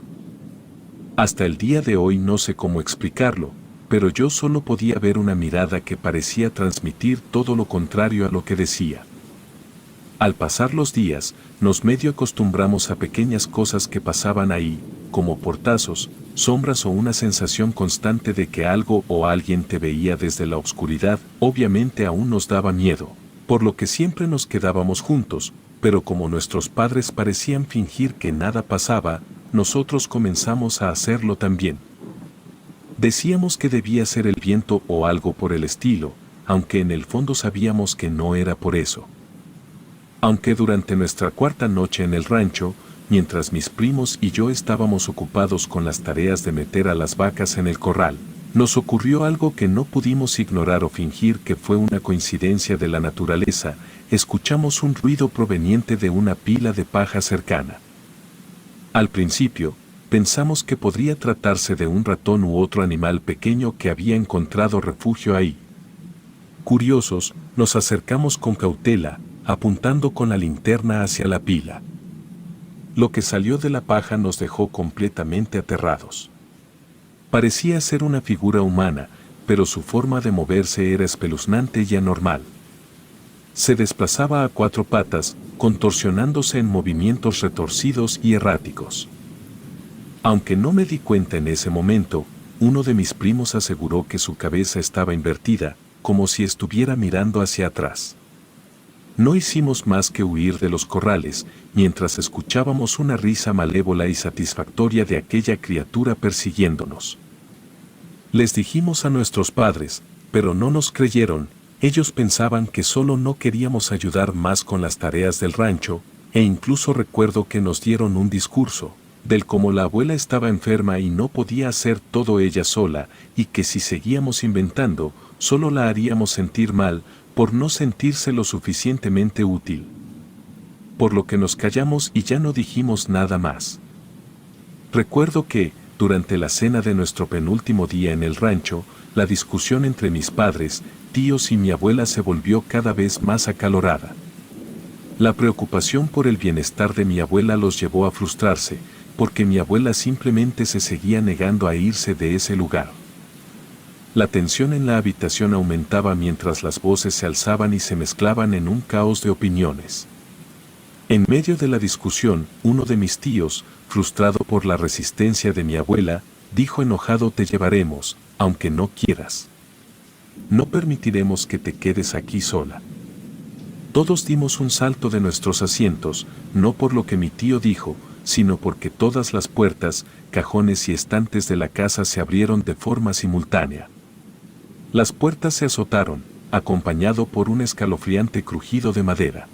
Speaker 1: Hasta el día de hoy no sé cómo explicarlo, pero yo solo podía ver una mirada que parecía transmitir todo lo contrario a lo que decía. Al pasar los días, nos medio acostumbramos a pequeñas cosas que pasaban ahí, como portazos, sombras o una sensación constante de que algo o alguien te veía desde la oscuridad. Obviamente aún nos daba miedo, por lo que siempre nos quedábamos juntos, pero como nuestros padres parecían fingir que nada pasaba, nosotros comenzamos a hacerlo también. Decíamos que debía ser el viento o algo por el estilo, aunque en el fondo sabíamos que no era por eso. Aunque durante nuestra cuarta noche en el rancho, mientras mis primos y yo estábamos ocupados con las tareas de meter a las vacas en el corral, nos ocurrió algo que no pudimos ignorar o fingir que fue una coincidencia de la naturaleza. Escuchamos un ruido proveniente de una pila de paja cercana. Al principio, pensamos que podría tratarse de un ratón u otro animal pequeño que había encontrado refugio ahí. Curiosos, nos acercamos con cautela, apuntando con la linterna hacia la pila. Lo que salió de la paja nos dejó completamente aterrados. Parecía ser una figura humana, pero su forma de moverse era espeluznante y anormal. Se desplazaba a cuatro patas, contorsionándose en movimientos retorcidos y erráticos. Aunque no me di cuenta en ese momento, uno de mis primos aseguró que su cabeza estaba invertida, como si estuviera mirando hacia atrás. No hicimos más que huir de los corrales, mientras escuchábamos una risa malévola y satisfactoria de aquella criatura persiguiéndonos. Les dijimos a nuestros padres, pero no nos creyeron. Ellos pensaban que solo no queríamos ayudar más con las tareas del rancho. e incluso recuerdo que nos dieron un discurso, del cómo la abuela estaba enferma y no podía hacer todo ella sola, y que si seguíamos inventando, solo la haríamos sentir mal, por no sentirse lo suficientemente útil. Por lo que nos callamos y ya no dijimos nada más. Recuerdo que, durante la cena de nuestro penúltimo día en el rancho, la discusión entre mis padres, tíos y mi abuela se volvió cada vez más acalorada. La preocupación por el bienestar de mi abuela los llevó a frustrarse, porque mi abuela simplemente se seguía negando a irse de ese lugar. La tensión en la habitación aumentaba mientras las voces se alzaban y se mezclaban en un caos de opiniones. En medio de la discusión, uno de mis tíos, frustrado por la resistencia de mi abuela, dijo enojado: te llevaremos, aunque no quieras. No permitiremos que te quedes aquí sola. Todos dimos un salto de nuestros asientos, no por lo que mi tío dijo, sino porque todas las puertas, cajones y estantes de la casa se abrieron de forma simultánea. Las puertas se azotaron, acompañado por un escalofriante crujido de madera.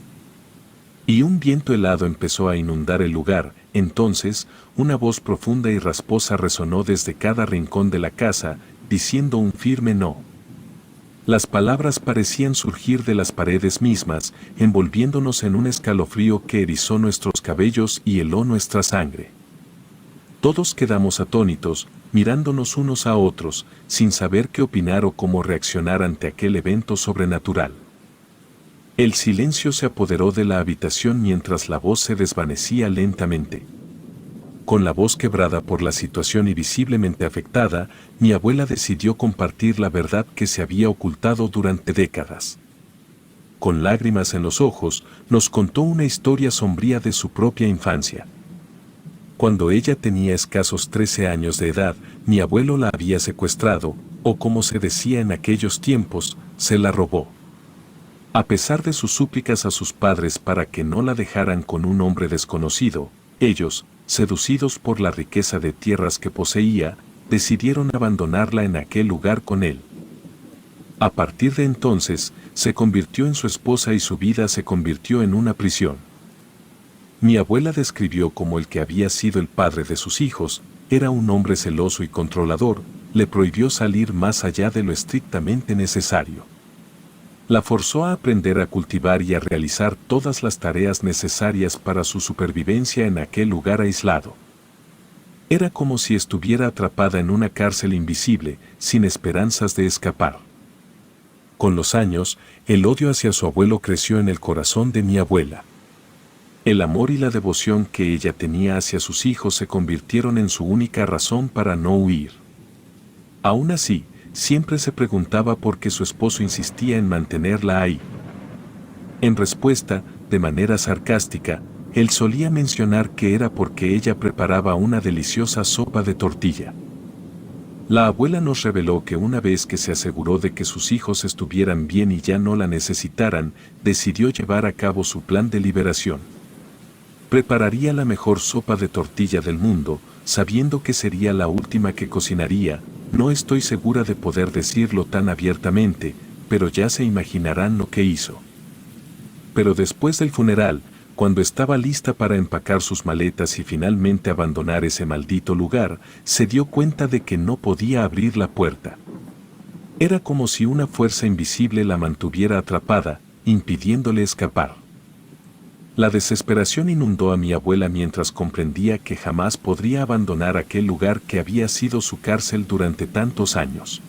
Speaker 1: Y un viento helado empezó a inundar el lugar. Entonces, una voz profunda y rasposa resonó desde cada rincón de la casa, diciendo un firme no. Las palabras parecían surgir de las paredes mismas, envolviéndonos en un escalofrío que erizó nuestros cabellos y heló nuestra sangre. Todos quedamos atónitos, mirándonos unos a otros, sin saber qué opinar o cómo reaccionar ante aquel evento sobrenatural. El silencio se apoderó de la habitación mientras la voz se desvanecía lentamente. Con la voz quebrada por la situación y visiblemente afectada, mi abuela decidió compartir la verdad que se había ocultado durante décadas. Con lágrimas en los ojos, nos contó una historia sombría de su propia infancia. Cuando ella tenía escasos 13 años de edad, mi abuelo la había secuestrado, o como se decía en aquellos tiempos, se la robó. A pesar de sus súplicas a sus padres para que no la dejaran con un hombre desconocido, ellos, seducidos por la riqueza de tierras que poseía, decidieron abandonarla en aquel lugar con él. A partir de entonces, se convirtió en su esposa y su vida se convirtió en una prisión. Mi abuela describió cómo el que había sido el padre de sus hijos, era un hombre celoso y controlador, le prohibió salir más allá de lo estrictamente necesario. La forzó a aprender a cultivar y a realizar todas las tareas necesarias para su supervivencia en aquel lugar aislado. Era como si estuviera atrapada en una cárcel invisible, sin esperanzas de escapar. Con los años, el odio hacia su abuelo creció en el corazón de mi abuela. El amor y la devoción que ella tenía hacia sus hijos se convirtieron en su única razón para no huir. Aún así, siempre se preguntaba por qué su esposo insistía en mantenerla ahí. En respuesta, de manera sarcástica, él solía mencionar que era porque ella preparaba una deliciosa sopa de tortilla. La abuela nos reveló que una vez que se aseguró de que sus hijos estuvieran bien y ya no la necesitaran, decidió llevar a cabo su plan de liberación. Prepararía la mejor sopa de tortilla del mundo, sabiendo que sería la última que cocinaría. No estoy segura de poder decirlo tan abiertamente, pero ya se imaginarán lo que hizo. Pero después del funeral, cuando estaba lista para empacar sus maletas y finalmente abandonar ese maldito lugar, se dio cuenta de que no podía abrir la puerta. Era como si una fuerza invisible la mantuviera atrapada, impidiéndole escapar. La desesperación inundó a mi abuela mientras comprendía que jamás podría abandonar aquel lugar que había sido su cárcel durante tantos años.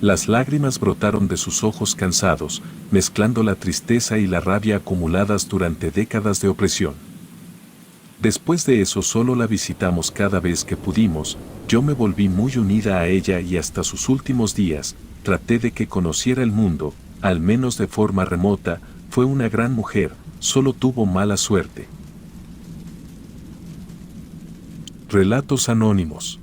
Speaker 1: Las lágrimas brotaron de sus ojos cansados, mezclando la tristeza y la rabia acumuladas durante décadas de opresión. Después de eso solo la visitamos cada vez que pudimos. Yo me volví muy unida a ella y hasta sus últimos días, traté de que conociera el mundo, al menos de forma remota. Fue una gran mujer, solo tuvo mala suerte. Relatos anónimos.